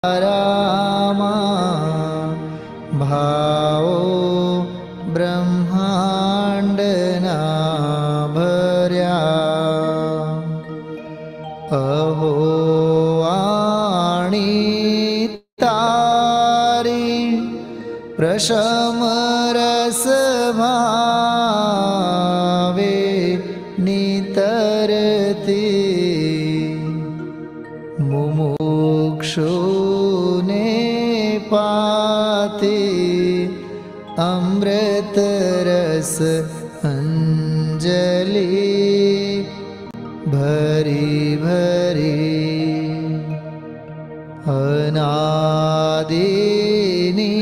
रामा भावो ब्रह्मांडना भर्या अहो वाणी तारी प्रशम रस भावे नितरती मुमुक्षुने पाते अमृत रस अंजलि भरी भरी अनादिनी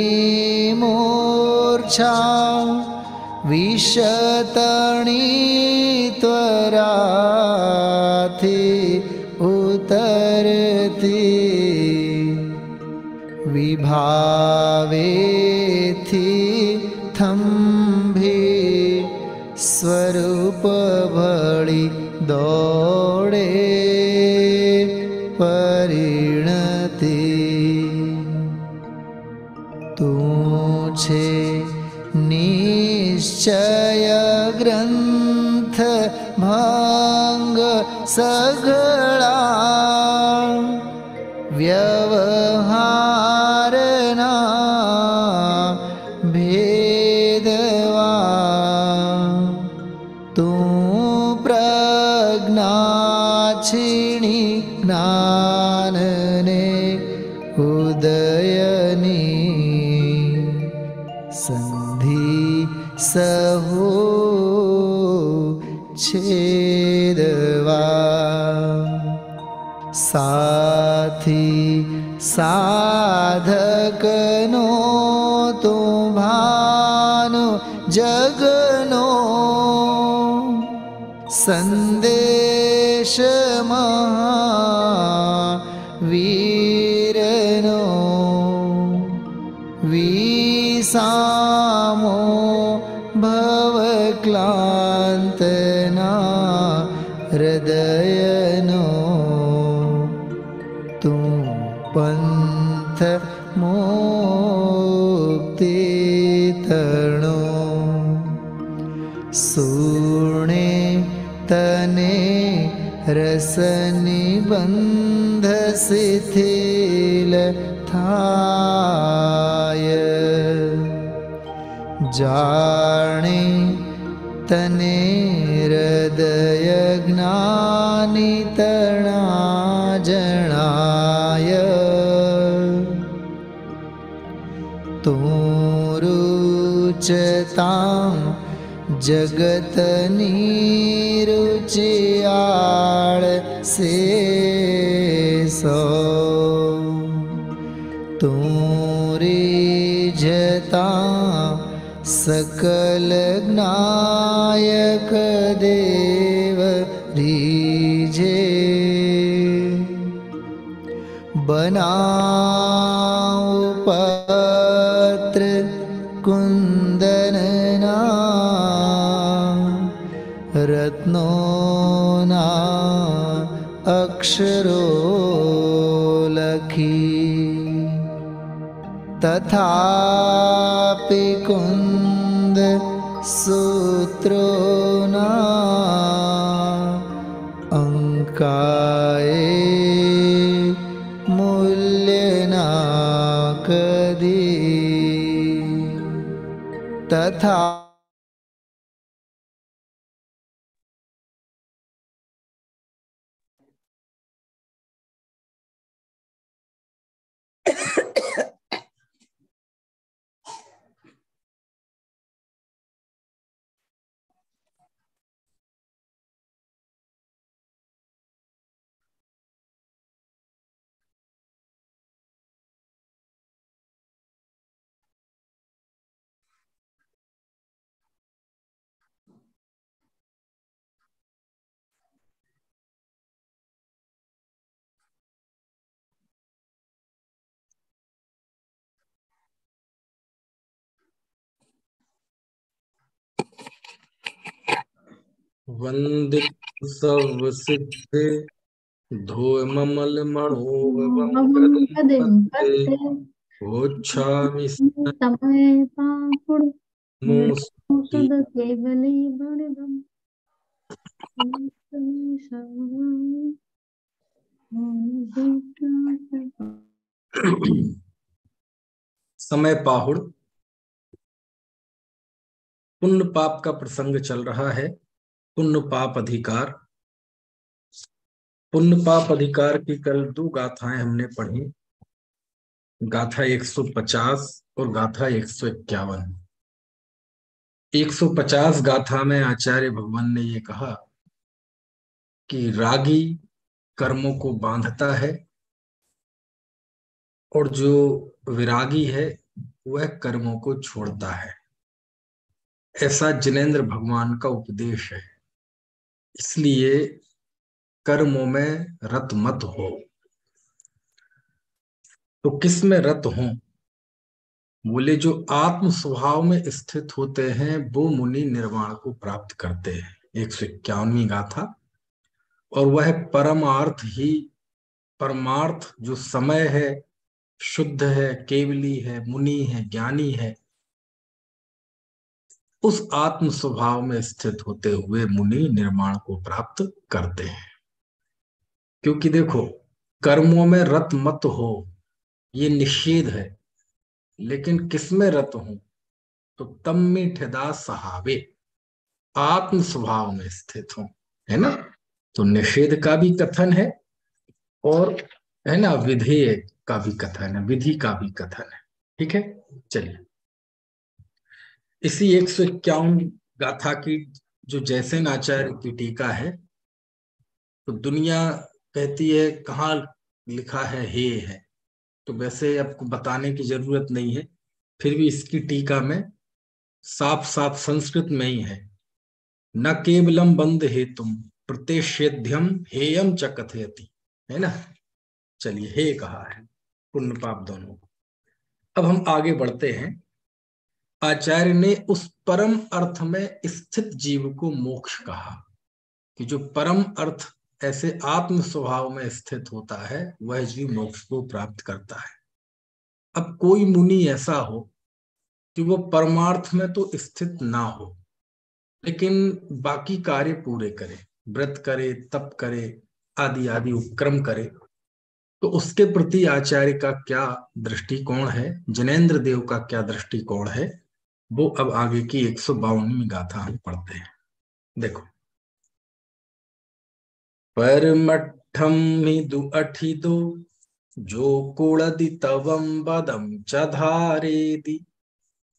मूर्छा विशतणी त्वराथी उतरती विभावेथी थंभी स्वरूप भळी दौड़े परिणति तू छे निश्चय ग्रंथ भंग सगळा व्यवहारना भेदवा तू प्रज्ञा छिणी ज्ञानने उदयनी संधि सहो छेदवा साथी साधकनो तो भानु जगनो संदेश महावीरनो विसामो भवक्लांतना हृदयनो तू पंथ मुक्ति तरणो सुणे तने रसनि बंध शिथिल थाय जाने तने हृदय ज्ञानी तणा जनाय तू रुचतां जगतनी रुचियाळ से सो तू रिझता सकल ज्ञायक देव रीझे बनाओ पत्र कुंदनना रत्नोना अक्षरो लखी तथापि कुंद सूत्रोना अंकाए मूल्यना कदी तथा वंदित सब सिद्धे धूममल मणोवं गदिं गदं पत्ते वोच्छामि तमये पापुड़ स्मोऽस्ति। सुध केवली बड़दम समय पाहुड़। पुण्य पाप का प्रसंग चल रहा है। पुण्य पाप अधिकार। पुण्य पाप अधिकार की कल दो गाथाएं हमने पढ़ी, गाथा 150 और गाथा 151। 150 गाथा में आचार्य भगवान ने ये कहा कि रागी कर्मों को बांधता है और जो विरागी है वह कर्मों को छोड़ता है। ऐसा जिनेंद्र भगवान का उपदेश है। इसलिए कर्मों में रत मत हो। तो किस में रत हो? बोले जो आत्म स्वभाव में स्थित होते हैं वो मुनि निर्वाण को प्राप्त करते हैं। 151वीं गाथा। और वह परमार्थ ही, परमार्थ जो समय है, शुद्ध है, केवली है, मुनि है, ज्ञानी है, उस आत्म स्वभाव में स्थित होते हुए मुनि निर्माण को प्राप्त करते हैं। क्योंकि देखो, कर्मों में रत मत हो ये निषेध है, लेकिन किसमें रत हो? तो तम मीठदा सहावे, आत्म स्वभाव में स्थित हो, है ना। तो निषेध का भी कथन है और, है ना, विधेय का भी कथन है, विधि का भी कथन है। ठीक है, चलिए इसी 151 गाथा की जो जैसेन आचार्य की टीका है, तो दुनिया कहती है कहाँ लिखा है हे है, तो वैसे आपको बताने की जरूरत नहीं है, फिर भी इसकी टीका में साफ साफ संस्कृत में ही है। न केवलम बंद हेतुम प्रतिषेध्यम हेयम च कथयति, है ना। चलिए हे कहा है पुण्य पाप दोनों। अब हम आगे बढ़ते हैं। आचार्य ने उस परम अर्थ में स्थित जीव को मोक्ष कहा, कि जो परम अर्थ ऐसे आत्म स्वभाव में स्थित होता है वह जीव मोक्ष को प्राप्त करता है। अब कोई मुनि ऐसा हो कि वो परमार्थ में तो स्थित ना हो, लेकिन बाकी कार्य पूरे करे, व्रत करे, तप करे, आदि आदि उपक्रम करे, तो उसके प्रति आचार्य का क्या दृष्टिकोण है, जिनेन्द्र देव का क्या दृष्टिकोण है, वो अब आगे की 152वीं गाथा हम पढ़ते हैं। देखो, परमठम मिदु अठिदो जो कुलदि तवम बदम च धारेदि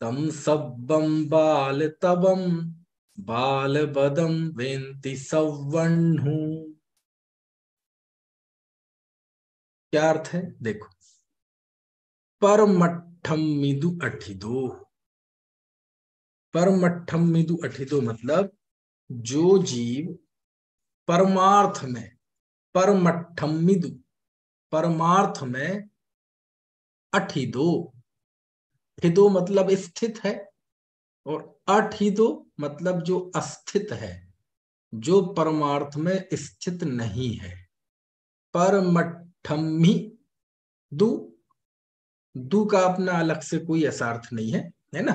तम सब्बम बाल तबम बाल बदम वेन्ति सवन्हु। क्या अर्थ है? देखो, परमठम मिदु अठिदो। परमठम मिदु अठिदो मतलब जो जीव परमार्थ में, परमठम मिदु, परमार्थ में, अठिदो, ठिदो मतलब स्थित है, और अठिदो मतलब जो अस्थित है, जो परमार्थ में स्थित नहीं है। परमठम्मि दु, दु का अपना अलग से कोई ऐसा अर्थ नहीं है, है ना।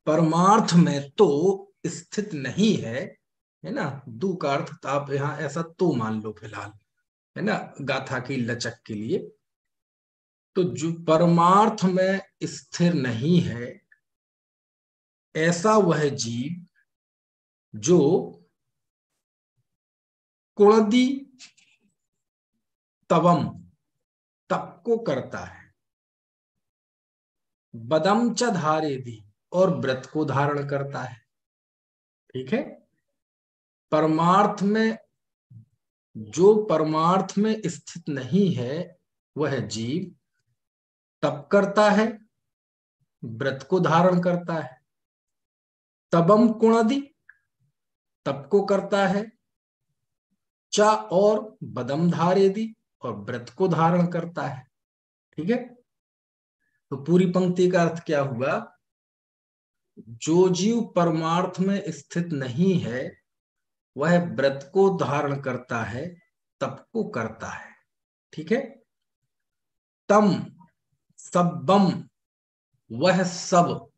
परमार्थ में तो स्थित नहीं है ना। दु का अर्थ तो आप यहाँ ऐसा तो मान लो फिलहाल, है ना, गाथा की लचक के लिए। तो जो परमार्थ में स्थिर नहीं है, ऐसा वह जीव जो कुणदी तवम, तप को करता है, बदम च धारे दी, और व्रत को धारण करता है। ठीक है, परमार्थ में, जो परमार्थ में स्थित नहीं है वह जीव तप करता है, व्रत को धारण करता है। तबम कुणदी, तप को करता है, चा और बदम धारे दी, और व्रत को धारण करता है। ठीक है, तो पूरी पंक्ति का अर्थ क्या हुआ? जो जीव परमार्थ में स्थित नहीं है वह व्रत को धारण करता है, तप को करता है। ठीक है। तम सब्बम, वह सब,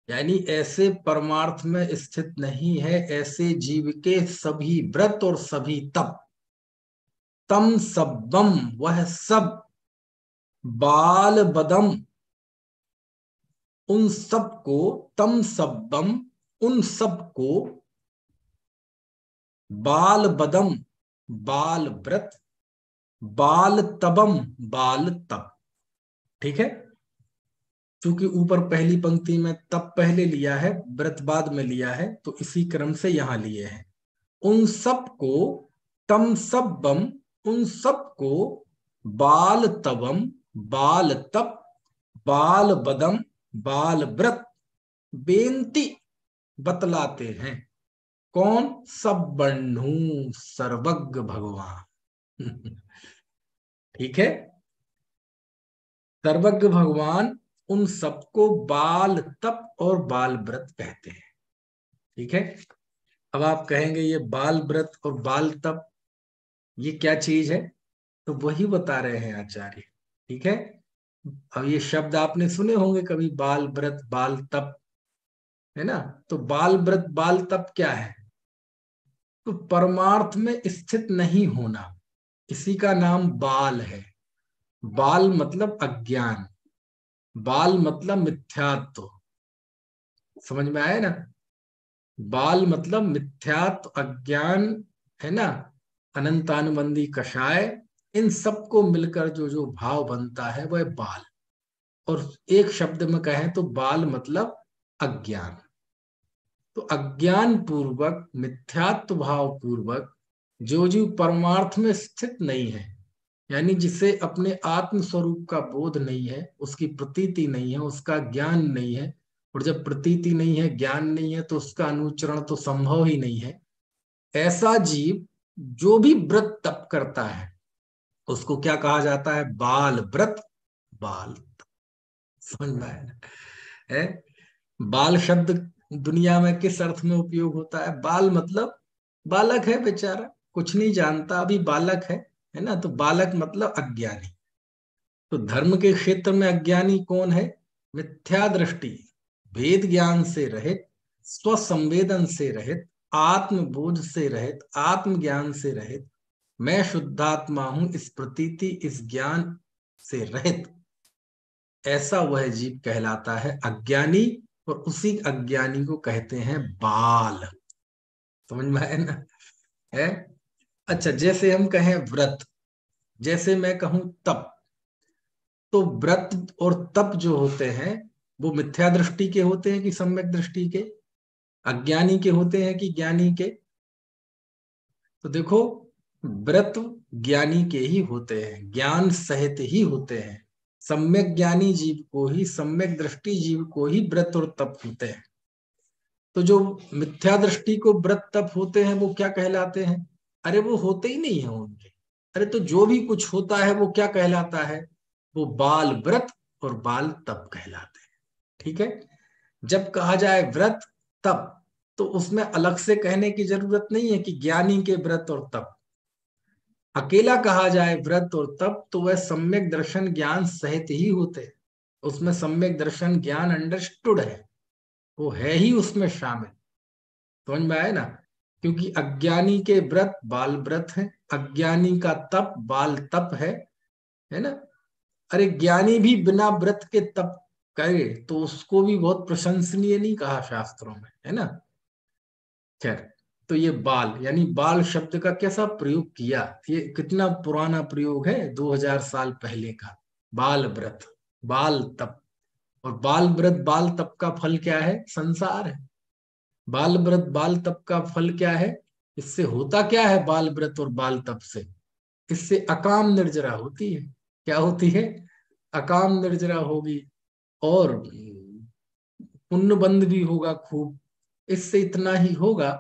यानी ऐसे परमार्थ में स्थित नहीं है ऐसे जीव के सभी व्रत और सभी तप। तम सब्बम, वह सब, बाल बदम, उन सब को, तम सब्बम, उन सब को, बाल बदम, बाल व्रत, बाल तबम, बाल तप। ठीक है। क्योंकि ऊपर पहली पंक्ति में तप पहले लिया है, व्रत बाद में लिया है, तो इसी क्रम से यहां लिए हैं। उन सब को, तम सब्बम, उन सब को, बाल तबम, बाल तप, बाल बदम, बाल व्रत, बेनती बतलाते हैं। कौन? सब बन्धु सर्वज्ञ भगवान। ठीक है। सर्वज्ञ भगवान उन सबको बाल तप और बाल व्रत कहते हैं। ठीक है। अब आप कहेंगे ये बाल व्रत और बाल तप ये क्या चीज है? तो वही बता रहे हैं आचार्य। ठीक है। अब ये शब्द आपने सुने होंगे कभी, बाल व्रत बाल तप, है ना? तो बाल व्रत बाल तप क्या है? तो परमार्थ में स्थित नहीं होना, इसी का नाम बाल है। बाल मतलब अज्ञान, बाल मतलब मिथ्यात्व। समझ में आया ना? बाल मतलब मिथ्यात्व, अज्ञान, है ना? अनंतानुबंधी कषाय, इन सबको मिलकर जो जो भाव बनता है वह बाल। और एक शब्द में कहें तो बाल मतलब अज्ञान। तो अज्ञान पूर्वक, मिथ्यात्व भाव पूर्वक जो जीव परमार्थ में स्थित नहीं है, यानी जिसे अपने आत्म स्वरूप का बोध नहीं है, उसकी प्रतीति नहीं है, उसका ज्ञान नहीं है, और जब प्रतीति नहीं है, ज्ञान नहीं है, तो उसका अनुचरण तो संभव ही नहीं है। ऐसा जीव जो भी व्रत तप करता है उसको क्या कहा जाता है? बाल व्रत बाल तप। समझ में आया ना? है। बाल शब्द दुनिया में किस अर्थ में उपयोग होता है? बाल मतलब बालक है बेचारा, कुछ नहीं जानता, अभी बालक है ना? तो बालक मतलब अज्ञानी। तो धर्म के क्षेत्र में अज्ञानी कौन है? मिथ्या दृष्टि, भेद ज्ञान से रहित, स्वसंवेदन से रहित, आत्मबोध से रहित, आत्मज्ञान से रहित, मैं शुद्धात्मा हूं इस प्रतीति, इस ज्ञान से रहित, ऐसा वह जीव कहलाता है अज्ञानी। और उसी अज्ञानी को कहते हैं बाल। समझ में आया ना? है। अच्छा, जैसे हम कहें व्रत, जैसे मैं कहूं तप, तो व्रत और तप जो होते हैं वो मिथ्या दृष्टि के होते हैं कि सम्यक दृष्टि के? अज्ञानी के होते हैं कि ज्ञानी के? तो देखो, व्रत ज्ञानी के ही होते हैं, ज्ञान सहित ही होते हैं। सम्यक ज्ञानी जीव को ही, सम्यक दृष्टि जीव को ही व्रत और तप होते हैं। तो जो मिथ्या दृष्टि को व्रत तप होते हैं वो क्या कहलाते हैं? अरे वो होते ही नहीं है उनके। अरे तो जो भी कुछ होता है वो क्या कहलाता है? वो बाल व्रत और बाल तप कहलाते हैं। ठीक है। जब कहा जाए व्रत तप, तो उसमें अलग से कहने की जरूरत नहीं है कि ज्ञानी के व्रत और तप। अकेला कहा जाए व्रत और तप तो वह सम्यक दर्शन ज्ञान सहित ही होते हैं। उसमें सम्यक दर्शन ज्ञान अंडरस्टूड है, वो है ही उसमें शामिल। समझ में आया ना? क्योंकि अज्ञानी के व्रत बाल व्रत है, अज्ञानी का तप बाल तप है ना? अरे ज्ञानी भी बिना व्रत के तप करे तो उसको भी बहुत प्रशंसनीय नहीं कहा शास्त्रों में, है ना? खैर, तो ये बाल यानी बाल शब्द का कैसा प्रयोग किया, ये कितना पुराना प्रयोग है, 2000 साल पहले का। बाल व्रत बाल तप, और बाल व्रत बाल तप का फल क्या है? संसार है। बाल व्रत बाल तप का फल क्या है? इससे होता क्या है बाल व्रत और बाल तप से? इससे अकाम निर्जरा होती है। क्या होती है? अकाम निर्जरा होगी, और पुण्य बंध भी होगा खूब। इससे इतना ही होगा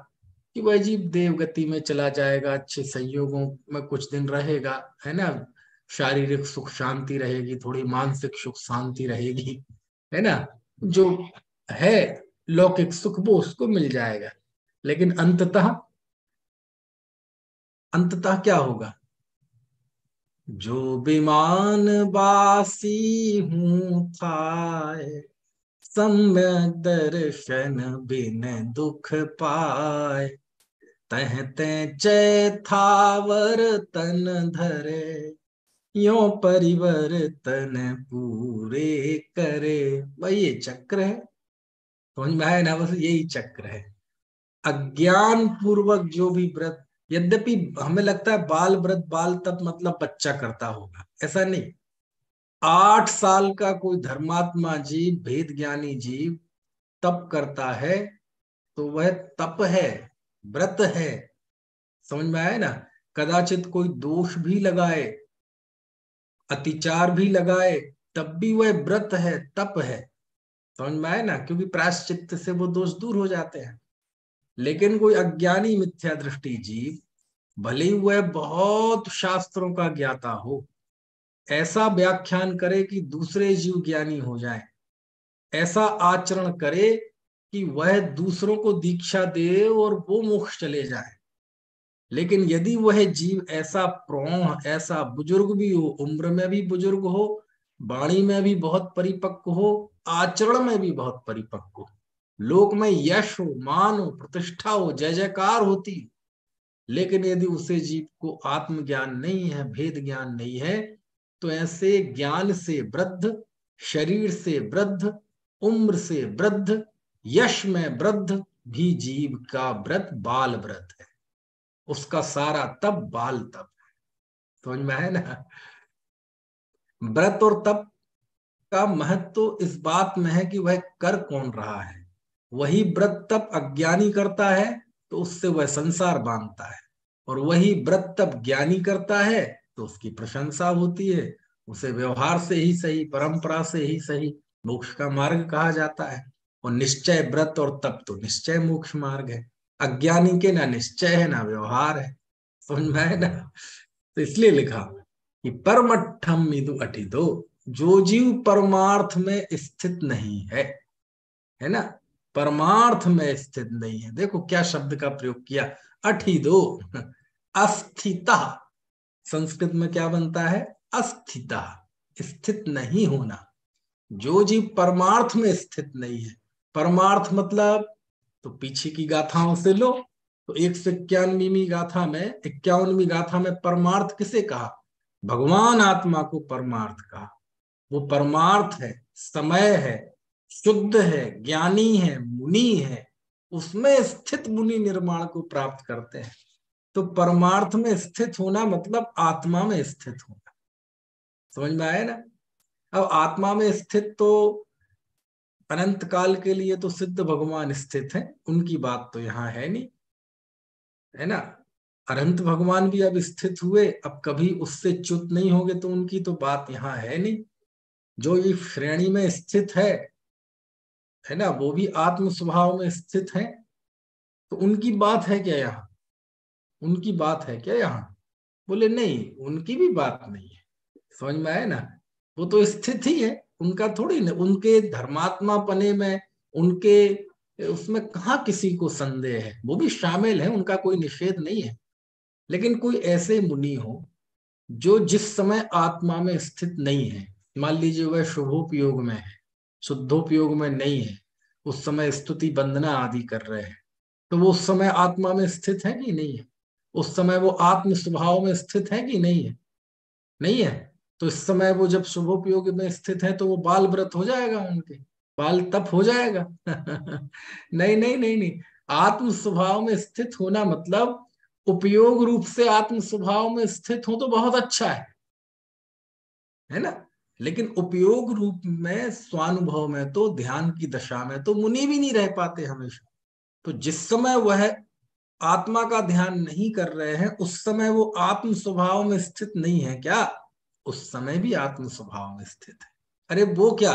कि वह जीव देव गति में चला जाएगा, अच्छे संयोगों में कुछ दिन रहेगा, है ना? शारीरिक सुख शांति रहेगी, थोड़ी मानसिक सुख शांति रहेगी, है ना? जो है लौकिक सुख वो उसको मिल जाएगा, लेकिन अंततः अंततः क्या होगा? जो विमान बासी हूँ थाए, सम्यक दर्शन बिन दुख पाए, तह ते चैथावर तन धरे, यो परिवर्तन पूरे करे। भाई ये चक्र है, समझ में आया ना? बस यही चक्र है। अज्ञान पूर्वक जो भी व्रत, यद्यपि हमें लगता है बाल व्रत, बाल तप मतलब बच्चा करता होगा, ऐसा नहीं। 8 साल का कोई धर्मात्मा जीव, भेद ज्ञानी जीव तप करता है तो वह तप है, व्रत है। समझ में आया ना? कदाचित कोई दोष भी लगाए, अतिचार भी लगाए, तब भी वह व्रत है, तप है। समझ में आया ना? क्योंकि प्रायश्चित्त से वो दोष दूर हो जाते हैं। लेकिन कोई अज्ञानी मिथ्या दृष्टि जीव, भले ही वह बहुत शास्त्रों का ज्ञाता हो, ऐसा व्याख्यान करे कि दूसरे जीव ज्ञानी हो जाएं, ऐसा आचरण करे कि वह दूसरों को दीक्षा दे और वो मोक्ष चले जाए, लेकिन यदि वह जीव ऐसा प्रौढ़, ऐसा बुजुर्ग भी हो, उम्र में भी बुजुर्ग हो, वाणी में भी बहुत परिपक्व हो, आचरण में भी बहुत परिपक्व हो, लोक में यश हो, मान हो, प्रतिष्ठा हो, जय जयकार होती, लेकिन यदि उसे जीव को आत्मज्ञान नहीं है, भेद ज्ञान नहीं है, तो ऐसे ज्ञान से वृद्ध, शरीर से वृद्ध, उम्र से वृद्ध, यश में वृद्ध भी जीव का व्रत बाल व्रत है। उसका सारा तप बाल तप है। समझ में है ना? व्रत और तप का महत्व तो इस बात में है कि वह कर कौन रहा है। वही व्रत तप अज्ञानी करता है तो उससे वह संसार बांधता है, और वही व्रत तप ज्ञानी करता है तो उसकी प्रशंसा होती है, उसे व्यवहार से ही सही, परंपरा से ही सही मोक्ष का मार्ग कहा जाता है। और निश्चय व्रत और तप तो निश्चय मोक्ष मार्ग है। अज्ञानी के ना निश्चय है ना व्यवहार है। समझ में आया ना? तो इसलिए लिखा कि परमठम मिदु अठिदो, जो जीव परमार्थ में स्थित नहीं है ना, परमार्थ में स्थित नहीं है। देखो क्या शब्द का प्रयोग किया, अठिदो, अस्थिता। संस्कृत में क्या बनता है? अस्थिता, स्थित नहीं होना। जो जीव परमार्थ में स्थित नहीं है, परमार्थ मतलब तो पीछे की गाथाओं से लो, तो 191वीं गाथा में, 51वीं गाथा में परमार्थ किसे कहा? भगवान आत्मा को परमार्थ कहा। वो परमार्थ है, समय है, शुद्ध है, ज्ञानी है, मुनि है, उसमें स्थित मुनि निर्माण को प्राप्त करते हैं। तो परमार्थ में स्थित होना मतलब आत्मा में स्थित होना। समझ में आया ना? अब आत्मा में स्थित तो अनंत काल के लिए तो सिद्ध भगवान स्थित हैं, उनकी बात तो यहाँ है नहीं, है ना? अनंत भगवान भी अब स्थित हुए, अब कभी उससे च्युत नहीं होंगे, तो उनकी तो बात यहाँ है नहीं। जो ये श्रेणी में स्थित है ना, वो भी आत्म स्वभाव में स्थित है, तो उनकी बात है क्या यहाँ? उनकी बात है क्या यहाँ? बोले नहीं, उनकी भी बात नहीं है। समझ में आया ना? वो तो स्थित ही है, उनका थोड़ी ना, उनके धर्मात्मा पने में, उनके उसमें कहाँ किसी को संदेह है, वो भी शामिल है, उनका कोई निषेध नहीं है। लेकिन कोई ऐसे मुनि हो जो जिस समय आत्मा में स्थित नहीं है, मान लीजिए वह शुभोपयोग में है, शुद्धोपयोग में नहीं है, उस समय स्तुति वंदना आदि कर रहे हैं, तो वो उस समय आत्मा में स्थित है कि नहीं है? उस समय वो आत्म स्वभाव में स्थित है कि नहीं है? नहीं है। तो इस समय वो जब शुभोपयोग में स्थित है तो वो बाल व्रत हो जाएगा, उनके बाल तप हो जाएगा। नहीं नहीं नहीं नहीं, आत्म स्वभाव में स्थित होना मतलब उपयोग रूप से आत्म स्वभाव में स्थित हो तो बहुत अच्छा है ना? लेकिन उपयोग रूप में, स्वानुभव में, तो ध्यान की दशा में तो मुनि भी नहीं रह पाते हमेशा। तो जिस समय वह आत्मा का ध्यान नहीं कर रहे हैं, उस समय वो आत्म स्वभाव में स्थित नहीं है क्या? उस समय भी आत्म स्वभाव में स्थित है। अरे वो क्या,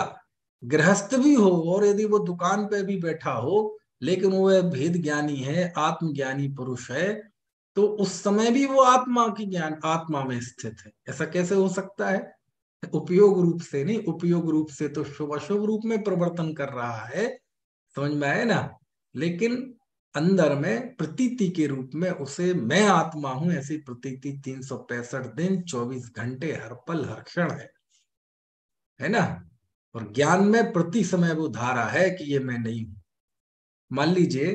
गृहस्थ भी हो और यदि वो दुकान पे भी बैठा हो, लेकिन वो भेद ज्ञानी है, आत्मज्ञानी पुरुष है, तो उस समय भी वो आत्मा की ज्ञान, आत्मा में स्थित है। ऐसा कैसे हो सकता है? उपयोग रूप से नहीं, उपयोग रूप से तो शुभ अशुभ रूप में प्रवर्तन कर रहा है। समझ में आए ना? लेकिन अंदर में प्रतीति के रूप में उसे मैं आत्मा हूं ऐसी प्रतीति 365 दिन 24 घंटे हर पल हर क्षण है ना। और ज्ञान में प्रति समय वो धारा है कि ये मैं नहीं हूं। मान लीजिए,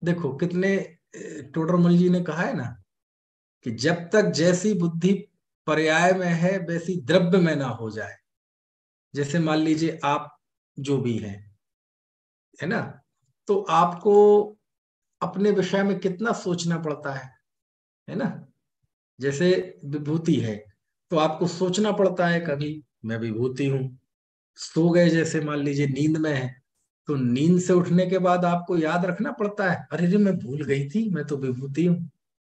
देखो कितने टोडरमल जी ने कहा है ना कि जब तक जैसी बुद्धि पर्याय में है वैसी द्रव्य में ना हो जाए। जैसे मान लीजिए आप जो भी हैं, है ना, तो आपको अपने विषय में कितना सोचना पड़ता है ना। जैसे विभूति है तो आपको सोचना पड़ता है कभी मैं विभूति हूं। सो गए, जैसे मान लीजिए नींद में है, तो नींद से उठने के बाद आपको याद रखना पड़ता है, अरे रे मैं भूल गई थी मैं तो विभूति हूँ,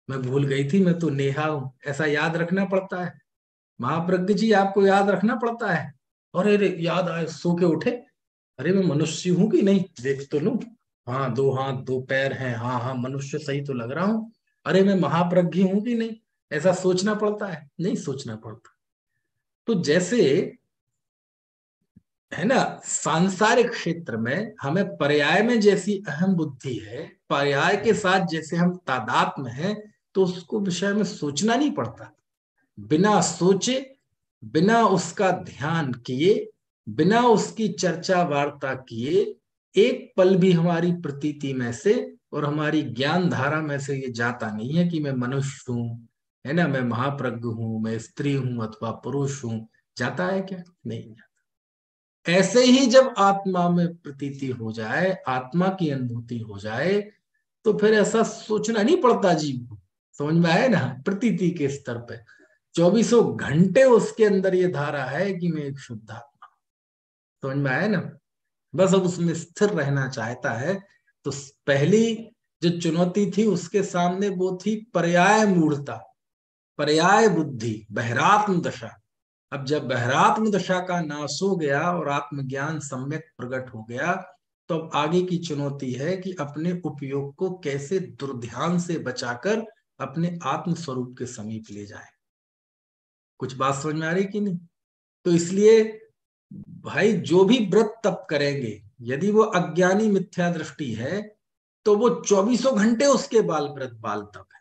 मैं भूल गई थी मैं तो नेहा हूं, ऐसा याद रखना पड़ता है। महाप्रज्ञ जी आपको याद रखना पड़ता है, अरे रे याद आए सो के उठे, अरे मैं मनुष्य हूं कि नहीं देख तो लूं, हाँ 2 हाथ 2 पैर हैं, हाँ हाँ मनुष्य सही तो लग रहा हूँ, अरे मैं महाप्रज्ञ हूं कि नहीं, ऐसा सोचना पड़ता है, नहीं सोचना पड़ता। तो जैसे है ना, सांसारिक क्षेत्र में हमें पर्याय में जैसी अहम बुद्धि है, पर्याय के साथ जैसे हम तादात्म्य हैं, तो उसको विषय में सोचना नहीं पड़ता। बिना सोचे, बिना उसका ध्यान किए, बिना उसकी चर्चा वार्ता किए, एक पल भी हमारी प्रतीति में से और हमारी ज्ञान धारा में से ये जाता नहीं है कि मैं मनुष्य हूं, है ना, मैं महाप्रज्ञ हूं, मैं स्त्री हूं अथवा पुरुष हूं। जाता है क्या? नहीं। ऐसे ही जब आत्मा में प्रतीति हो जाए, आत्मा की अनुभूति हो जाए, तो फिर ऐसा सोचना नहीं पड़ता जीव को। समझ में आए ना, प्रतीति के स्तर पे 24 घंटे उसके अंदर ये धारा है कि मैं एक शुद्ध आत्मा। समझ में आया ना। बस अब उसमें स्थिर रहना चाहता है। तो पहली जो चुनौती थी उसके सामने वो थी पर्याय मूढ़ता, पर्याय बुद्धि, बहरात्म दशा। अब जब बहरात्म दशा का नाश हो गया और आत्मज्ञान सम्यक प्रकट हो गया, तो अब आगे की चुनौती है कि अपने उपयोग को कैसे दुर्ध्यान से बचाकर अपने आत्म स्वरूप के समीप ले जाए। कुछ बात समझ में आ रही कि नहीं? तो इसलिए भाई जो भी व्रत तप करेंगे, यदि वो अज्ञानी मिथ्या दृष्टि है तो वो 24 घंटे उसके बाल व्रत बाल तप है।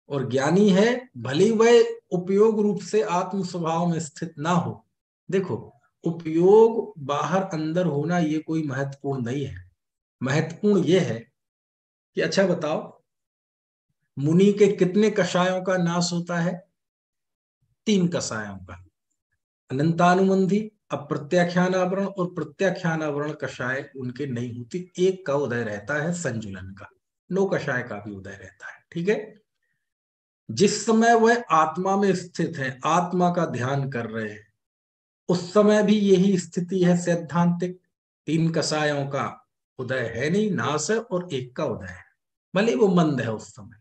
और ज्ञानी है, भले वह उपयोग रूप से आत्म स्वभाव में स्थित ना हो। देखो, उपयोग बाहर अंदर होना ये कोई महत्वपूर्ण नहीं है। महत्वपूर्ण ये है कि अच्छा बताओ, मुनि के कितने कषायों का नाश होता है? 3 कषायों का। अनंतानुबंधी, अप्रत्याख्यानावरण और प्रत्याख्यानावरण कषाय उनके नहीं होती। एक का उदय रहता है संजुलन का, 9 कषाय का भी उदय रहता है। ठीक है। जिस समय वह आत्मा में स्थित है, आत्मा का ध्यान कर रहे हैं, उस समय भी यही स्थिति है सैद्धांतिक। 3 कषायों का उदय है नहीं, नाश है, और एक का उदय है, भले वो मंद है उस समय।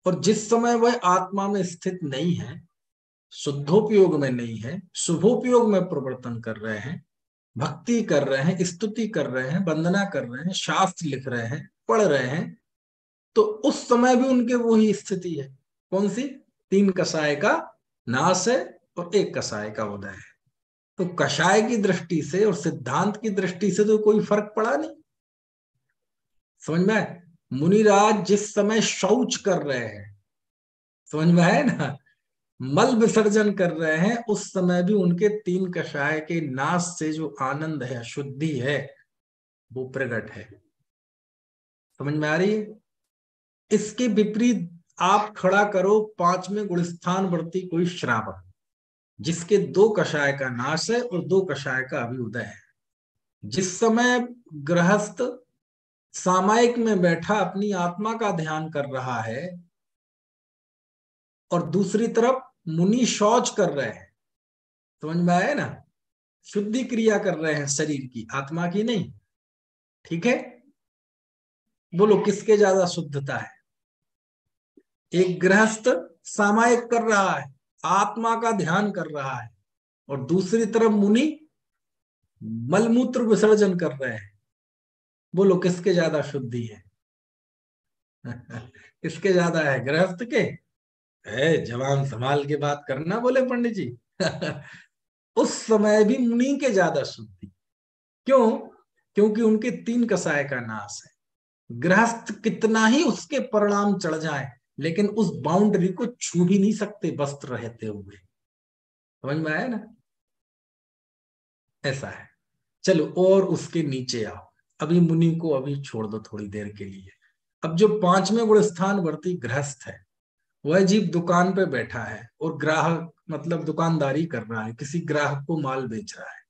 और जिस समय वह आत्मा में स्थित नहीं है, शुद्धोपयोग में नहीं है, शुभोपयोग में प्रवर्तन कर रहे हैं, भक्ति कर रहे हैं, स्तुति कर रहे हैं, वंदना कर रहे हैं, शास्त्र लिख रहे हैं, पढ़ रहे हैं, तो उस समय भी उनके वही स्थिति है। कौन सी? 3 कषाय का नाश है और 1 कषाय का उदय है। तो कषाय की दृष्टि से और सिद्धांत की दृष्टि से तो कोई फर्क पड़ा नहीं। समझ में आए? मुनिराज जिस समय शौच कर रहे हैं, समझ में आए ना, मल विसर्जन कर रहे हैं, उस समय भी उनके 3 कषाय के नाश से जो आनंद है, शुद्धि है, वो प्रकट है। समझ में आ रही है? इसके विपरीत आप खड़ा करो 5वें गुणस्थानवर्ती कोई श्रावक, जिसके 2 कषाय का नाश है और 2 कषाय का अभी उदय है। जिस समय गृहस्थ सामायिक में बैठा अपनी आत्मा का ध्यान कर रहा है और दूसरी तरफ मुनि शौच कर रहे हैं, समझ में आया ना, शुद्धि क्रिया कर रहे हैं शरीर की, आत्मा की नहीं। ठीक है। बोलो किसके ज्यादा शुद्धता है? एक गृहस्थ सामायिक कर रहा है, आत्मा का ध्यान कर रहा है, और दूसरी तरफ मुनि मलमूत्र विसर्जन कर रहे हैं। बोलो किसके ज्यादा शुद्धि है? किसके ज्यादा है? गृहस्थ के? जवान संभाल के बात करना, बोले पंडित जी। उस समय भी मुनि के ज्यादा शुद्धि। क्यों? क्योंकि उनके 3 कषाय का नाश है। गृहस्थ कितना ही उसके परिणाम चढ़ जाए, लेकिन उस बाउंड्री को छू भी नहीं सकते वस्त्र रहते हुए। समझ में आया ना, ऐसा है। चलो और उसके नीचे आओ, अभी मुनि को अभी छोड़ दो थोड़ी देर के लिए। अब जो पांचवें गुण स्थान वर्ती गृहस्थ है, वह जीव दुकान पे बैठा है और ग्राहक मतलब दुकानदारी कर रहा है, किसी ग्राहक को माल बेच रहा है,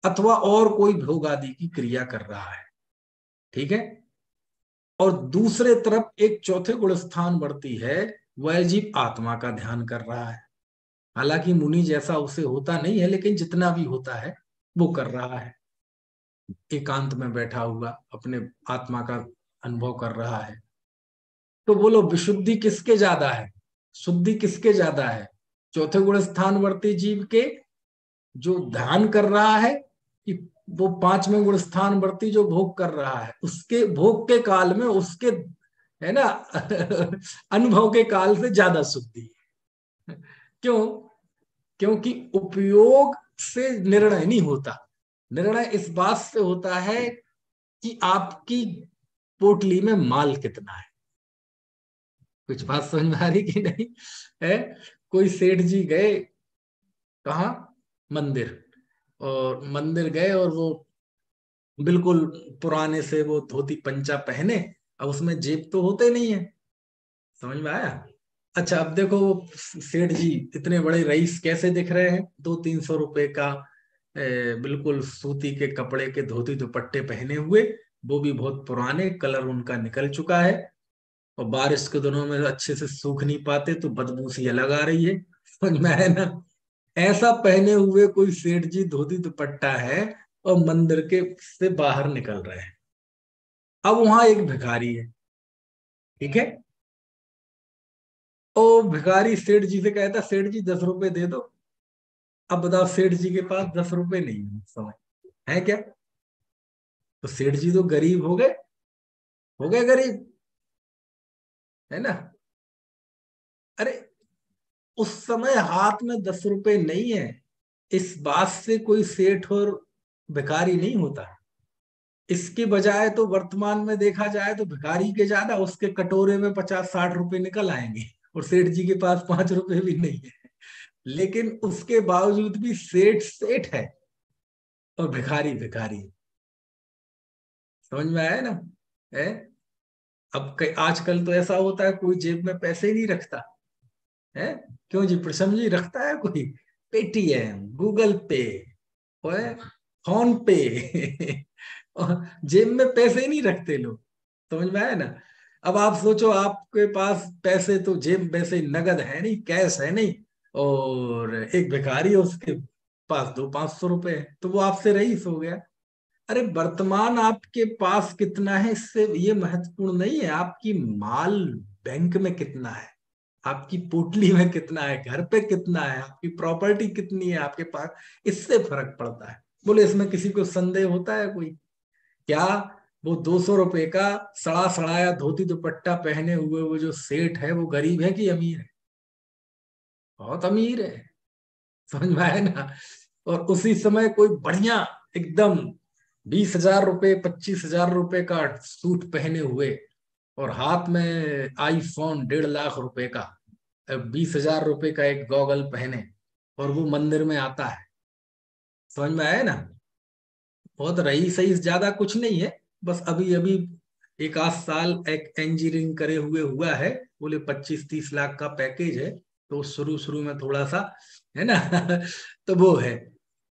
अथवा और कोई भोग आदि की क्रिया कर रहा है, ठीक है। और दूसरे तरफ एक चौथे गुण स्थान वर्ती है, वह जीव आत्मा का ध्यान कर रहा है। हालांकि मुनि जैसा उसे होता नहीं है, लेकिन जितना भी होता है वो कर रहा है, एकांत में बैठा हुआ अपने आत्मा का अनुभव कर रहा है। तो बोलो विशुद्धि किसके ज्यादा है, शुद्धि किसके ज्यादा है? चौथे गुण स्थानवर्ती जीव के, जो ध्यान कर रहा है, कि वो पांचवें गुण स्थानवर्ती जो भोग कर रहा है, उसके भोग के काल में उसके, है ना, अनुभव के काल से ज्यादा शुद्धि है। क्यों? क्योंकि उपयोग से निर्णय नहीं होता, निर्णय इस बात से होता है कि आपकी पोटली में माल कितना है। कुछ बात समझ में आ रही कि नहीं है? कोई सेठ जी गए कहा, मंदिर, और मंदिर गए और वो बिल्कुल पुराने से वो धोती पंचा पहने, अब उसमें जेब तो होते नहीं है। समझ में आया? अच्छा अब देखो वो सेठ जी इतने बड़े रईस कैसे दिख रहे हैं, 200-300 रुपए का बिल्कुल सूती के कपड़े के धोती दुपट्टे पहने हुए, वो भी बहुत पुराने, कलर उनका निकल चुका है, और बारिश के दिनों में अच्छे से सूख नहीं पाते तो बदबू सी अलग आ रही है। समझ में आया ना? ऐसा पहने हुए कोई सेठ जी धोती दुपट्टा है और मंदिर के से बाहर निकल रहे हैं। अब वहां एक भिखारी है, ठीक है। ओ भिखारी सेठ जी से कहता, सेठ जी 10 रुपए दे दो। अब बताओ सेठ जी के पास 10 रुपए नहीं है, समय है क्या? तो सेठ जी तो गरीब हो गए गरीब, है ना। अरे उस समय हाथ में 10 रुपए नहीं है, इस बात से कोई सेठ और भिखारी नहीं होता। इसके बजाय तो वर्तमान में देखा जाए तो भिखारी के ज्यादा उसके कटोरे में 50-60 रुपए निकल आएंगे, और सेठ जी के पास 5 रुपए भी नहीं है। लेकिन उसके बावजूद भी सेठ सेठ है और भिखारी भिखारी है। समझ में आया ना? है। अब आजकल तो ऐसा होता है कोई जेब में पैसे ही नहीं रखता है। क्यों जी, प्रसम जी रखता है कोई? पेटीएम, गूगल पे और फोन पे और जेब में पैसे ही नहीं रखते लोग। समझ में आया ना? अब आप सोचो आपके पास पैसे तो जेब में से नगद है नहीं, कैश है नहीं, और एक भिखारी है उसके पास 200-500 रुपए है, तो वो आपसे रईस हो गया। अरे वर्तमान आपके पास कितना है इससे ये महत्वपूर्ण नहीं है, आपकी माल बैंक में कितना है, आपकी पोटली में कितना है, घर पे कितना है, आपकी प्रॉपर्टी कितनी है आपके पास, इससे फर्क पड़ता है। बोले इसमें किसी को संदेह होता है कोई? क्या वो 200 रुपए का सड़ा सड़ाया धोती दुपट्टा पहने हुए वो जो सेठ है वो गरीब है कि अमीर है? बहुत अमीर है। समझ में आया ना? और उसी समय कोई बढ़िया एकदम 20,000 रुपए 25,000 रुपए का सूट पहने हुए और हाथ में आईफोन 1.5 लाख रुपए का, 20,000 रुपए का एक गॉगल पहने, और वो मंदिर में आता है। समझ में आया ना? बहुत रही सही ज्यादा कुछ नहीं है, बस अभी अभी एक आध साल एक इंजीनियरिंग करे हुए हुआ है, बोले 25-30 लाख का पैकेज है, तो शुरू शुरू में थोड़ा सा, है ना, तो वो है।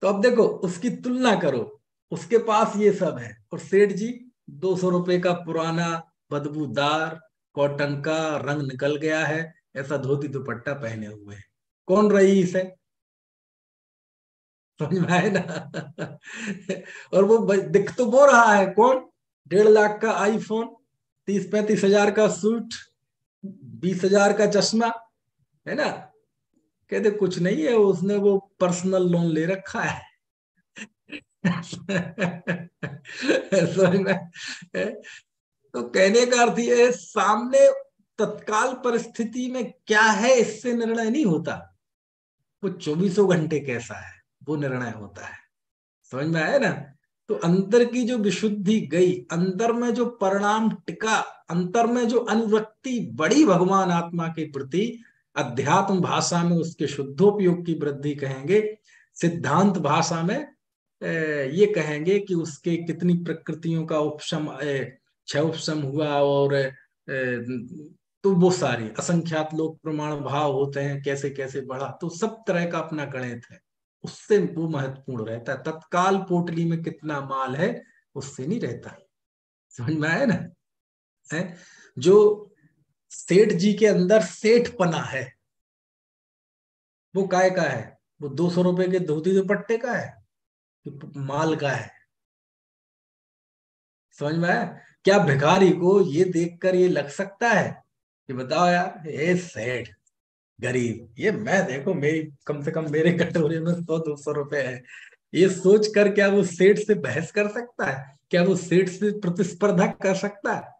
तो अब देखो उसकी तुलना करो, उसके पास ये सब है, और सेठ जी 200 रुपए का पुराना बदबूदार कॉटन का रंग निकल गया है ऐसा धोती दुपट्टा पहने हुए है। कौन रईस है? समझ में आए ना? और वो दिख तो वो रहा है कौन, 1.5 लाख का आईफोन, 30-35 हजार का सूट, 20 हजार का चश्मा, है ना। कहते कुछ नहीं है, उसने वो पर्सनल लोन ले रखा है। समझ में? तो कहने का अर्थ ये है, सामने तत्काल परिस्थिति में क्या है इससे निर्णय नहीं होता, वो 24 घंटे कैसा है वो निर्णय होता है। समझ में आया ना? तो अंतर की जो विशुद्धि गई, अंतर में जो परिणाम टिका, अंतर में जो अनुरक्ति बढ़ी भगवान आत्मा के प्रति, अध्यात्म भाषा में उसके शुद्धोपयोग की वृद्धि कहेंगे, सिद्धांत भाषा में ये कहेंगे कि उसके कितनी प्रकृतियों का उपशम क्षय उपशम हुआ, और तो वो सारी असंख्यात लोक प्रमाण भाव होते हैं, कैसे कैसे बढ़ा, तो सब तरह का अपना गणित है, उससे वो महत्वपूर्ण रहता है। तत्काल पोटली में कितना माल है उससे नहीं रहता। समझ में आया ना? है जो सेठ जी के अंदर सेठपना है, वो काय का है? वो 200 रुपए के धोती दुपट्टे का है कि माल का है? समझ में आया? क्या भिखारी को ये देखकर ये लग सकता है कि बताओ यार, ये सेठ गरीब, ये मैं देखो मेरी कम से कम मेरे कटोरे में 100-200 रुपए है, ये सोच कर क्या वो सेठ से बहस कर सकता है? क्या वो सेठ से प्रतिस्पर्धा कर सकता है?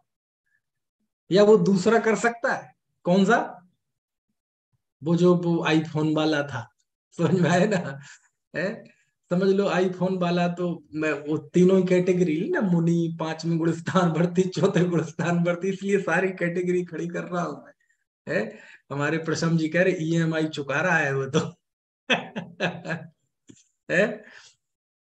या वो दूसरा कर सकता है? कौन सा? वो आईफोन वाला था। समझ में आया ना? है, समझ लो आईफोन वाला, तो मैं वो तीनों कैटेगरी ली ना, मुनि, पांचवी गुणस्थान भर्ती, चौथे गुणस्थान भर्ती, इसलिए सारी कैटेगरी खड़ी कर रहा हूं मैं। है, हमारे प्रशम जी कह रहे ईएमआई चुका रहा है वो तो। है,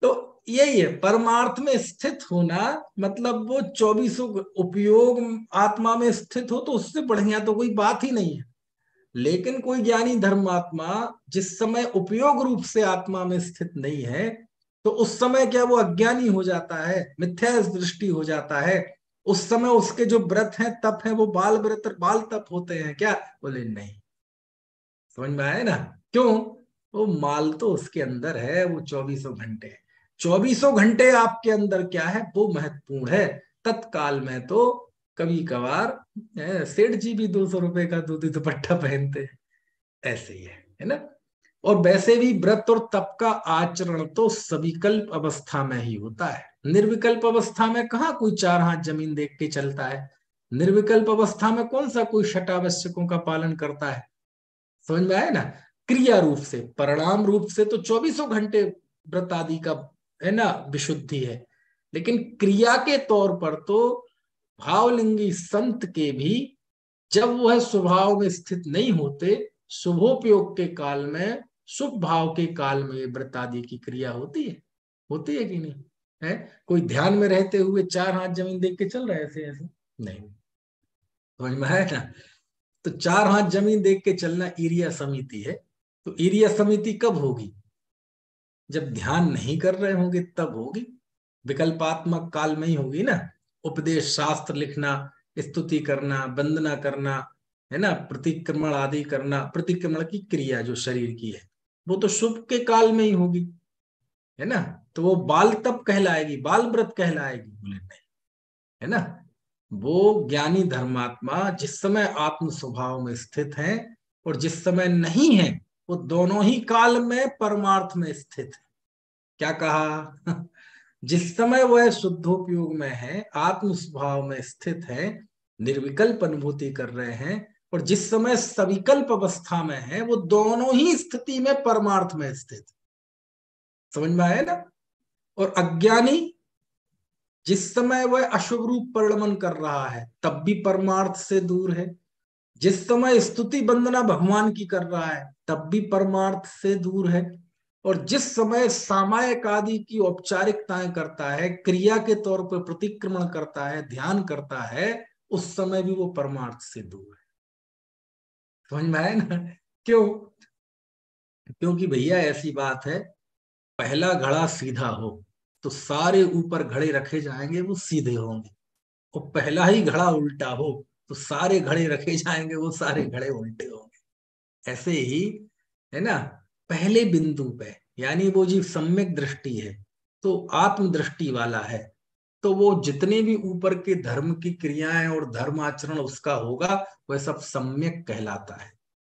तो यही है परमार्थ में स्थित होना, मतलब वो चौबीसों उपयोग आत्मा में स्थित हो तो उससे बढ़िया तो कोई बात ही नहीं है। लेकिन कोई ज्ञानी धर्मात्मा जिस समय उपयोग रूप से आत्मा में स्थित नहीं है, तो उस समय क्या वो अज्ञानी हो जाता है, मिथ्या दृष्टि हो जाता है? उस समय उसके जो व्रत हैं, तप हैं, वो बाल व्रत बाल तप होते हैं क्या? बोले नहीं। समझ में आया ना? क्यों? वो माल तो उसके अंदर है, वो 2400 घंटे है। 2400 घंटे आपके अंदर क्या है वो महत्वपूर्ण है। तत्काल में तो कभी कभार सेठ जी भी 200 रुपए का धोती दुपट्टा पहनते हैं, ऐसे ही है ना? और वैसे भी व्रत और तप का आचरण तो सविकल्प अवस्था में ही होता है। निर्विकल्प अवस्था में कहाँ कोई 4 हाथ जमीन देख के चलता है? निर्विकल्प अवस्था में कौन सा कोई षटावश्यकों का पालन करता है? समझ में आया ना? क्रिया रूप से, परिणाम रूप से तो 2400 घंटे व्रत आदि का है ना विशुद्धि है, लेकिन क्रिया के तौर पर तो भावलिंगी संत के भी जब वह स्वभाव में स्थित नहीं होते, शुभोपयोग के काल में, शुभ भाव के काल में व्रत आदि की क्रिया होती है। होती है कि नहीं? है, कोई ध्यान में रहते हुए 4 हाथ जमीन देख के चल रहा है ऐसे ऐसे? नहीं। समझ में आया ना? तो 4 हाथ जमीन देख के चलना ईरिया समिति है। तो ईरिया समिति कब होगी? जब ध्यान नहीं कर रहे होंगे तब होगी, विकल्पात्मक काल में ही होगी ना। उपदेश शास्त्र लिखना, स्तुति करना, वंदना करना, है ना, प्रतिक्रमण आदि करना, प्रतिक्रमण की क्रिया जो शरीर की है, वो तो शुभ के काल में ही होगी, है ना? तो वो बाल तप कहलाएगी, बाल व्रत कहलाएगी? बोले नहीं। है ना? वो ज्ञानी धर्मात्मा जिस समय आत्म स्वभाव में स्थित हैं और जिस समय नहीं है, वो दोनों ही काल में परमार्थ में स्थित है। क्या कहा? जिस समय वह शुद्धोपयोग में है, आत्म स्वभाव में स्थित है, निर्विकल्प अनुभूति कर रहे हैं, और जिस समय सविकल्प अवस्था में है, वो दोनों ही स्थिति में परमार्थ में स्थित। समझ में आया ना? और अज्ञानी जिस समय वह अशुभ रूप परिणमन कर रहा है तब भी परमार्थ से दूर है, जिस समय स्तुति वंदना भगवान की कर रहा है तब भी परमार्थ से दूर है, और जिस समय सामायिक आदि की औपचारिकताएं करता है, क्रिया के तौर पर प्रतिक्रमण करता है, ध्यान करता है, उस समय भी वो परमार्थ से दूर है। समझ में आया ना? क्यों? क्योंकि भैया ऐसी बात है, पहला घड़ा सीधा हो तो सारे ऊपर घड़े रखे जाएंगे वो सीधे होंगे, और पहला ही घड़ा उल्टा हो तो सारे घड़े रखे जाएंगे वो सारे घड़े उल्टे होंगे। ऐसे ही है ना, पहले बिंदु पे यानी वो जी सम्यक दृष्टि है, तो आत्म दृष्टि वाला है, तो वो जितने भी ऊपर के धर्म की क्रियाएं और धर्म आचरण उसका होगा वह सब सम्यक कहलाता है।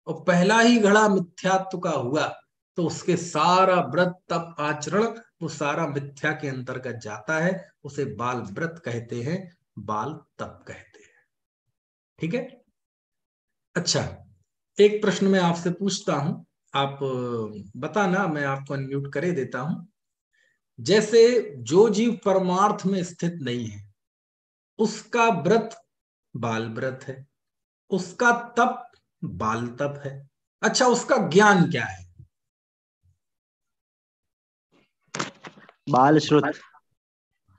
और पहला ही घड़ा मिथ्यात्व का हुआ तो उसके सारा व्रत तप आचरण वो सारा मिथ्या के अंतर्गत जाता है, उसे बाल व्रत कहते हैं, बाल तप कहते हैं। ठीक है? अच्छा, एक प्रश्न मैं आपसे पूछता हूं, आप बताना, मैं आपको अनम्यूट करे देता हूं। जैसे जो जीव परमार्थ में स्थित नहीं है उसका व्रत बाल व्रत है, उसका तप बाल तप है। अच्छा, उसका ज्ञान क्या है? बाल श्रुत।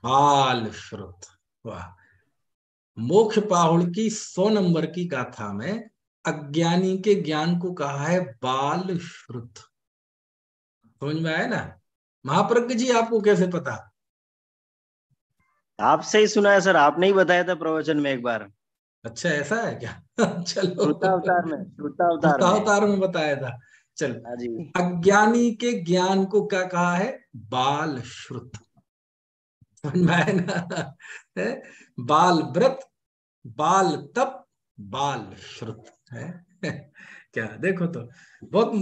बाल श्रुत। वाह। मोक्ष पाहुड़ की 100 नंबर की गाथा में अज्ञानी के ज्ञान को कहा है बाल श्रुत। समझ में आया ना? महाप्रज्ञ जी, आपको कैसे पता? आपसे ही सुना है सर, आपने ही बताया था प्रवचन में एक बार। अच्छा, ऐसा है क्या? चलो, श्रुतावतार में, श्रुतावतार में। अवतार में बताया था। चलो, हाँ जी। अज्ञानी के ज्ञान को क्या कहा है? बाल श्रुत। समझ में आया ना? है? बाल व्रत, बाल तप, बाल श्रुत है। क्या देखो तो, बहुत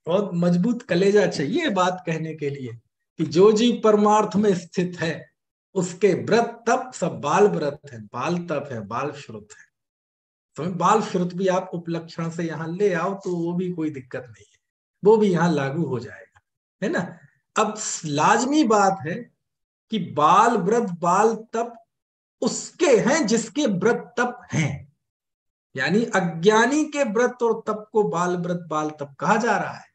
बहुत मजबूत कलेजा चाहिए बात कहने के लिए कि जो जीव परमार्थ में स्थित है उसके व्रत तप सब बाल व्रत है, बाल तप है, बाल श्रुत है। तो बाल श्रुत भी आप उपलक्षण से यहाँ ले आओ तो वो भी कोई दिक्कत नहीं है, वो भी यहाँ लागू हो जाएगा, है ना? अब लाजमी बात है कि बाल व्रत बाल तप उसके हैं जिसके व्रत तप हैं। यानी अज्ञानी के व्रत और तप को बाल व्रत बाल तप कहा जा रहा है,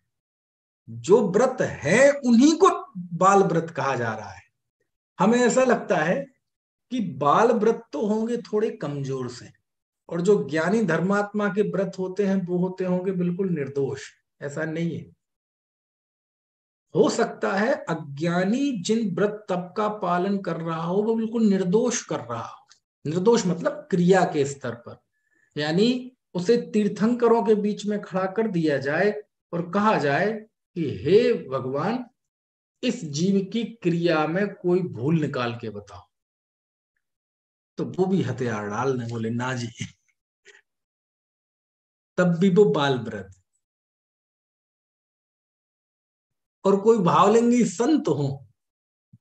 जो व्रत है उन्हीं को बाल व्रत कहा जा रहा है। हमें ऐसा लगता है कि बाल व्रत तो होंगे थोड़े कमजोर से, और जो ज्ञानी धर्मात्मा के व्रत होते हैं वो होते होंगे बिल्कुल निर्दोष। ऐसा नहीं है। हो सकता है अज्ञानी जिन व्रत तप का पालन कर रहा हो वो बिल्कुल निर्दोष कर रहा हो। निर्दोष मतलब क्रिया के स्तर पर, यानी उसे तीर्थंकरों के बीच में खड़ा कर दिया जाए और कहा जाए कि हे भगवान, इस जीव की क्रिया में कोई भूल निकाल के बताओ, तो वो भी हथियार डाल दें, बोले ना जी, तब भी वो बाल व्रत। और कोई भावलिंगी संत हो,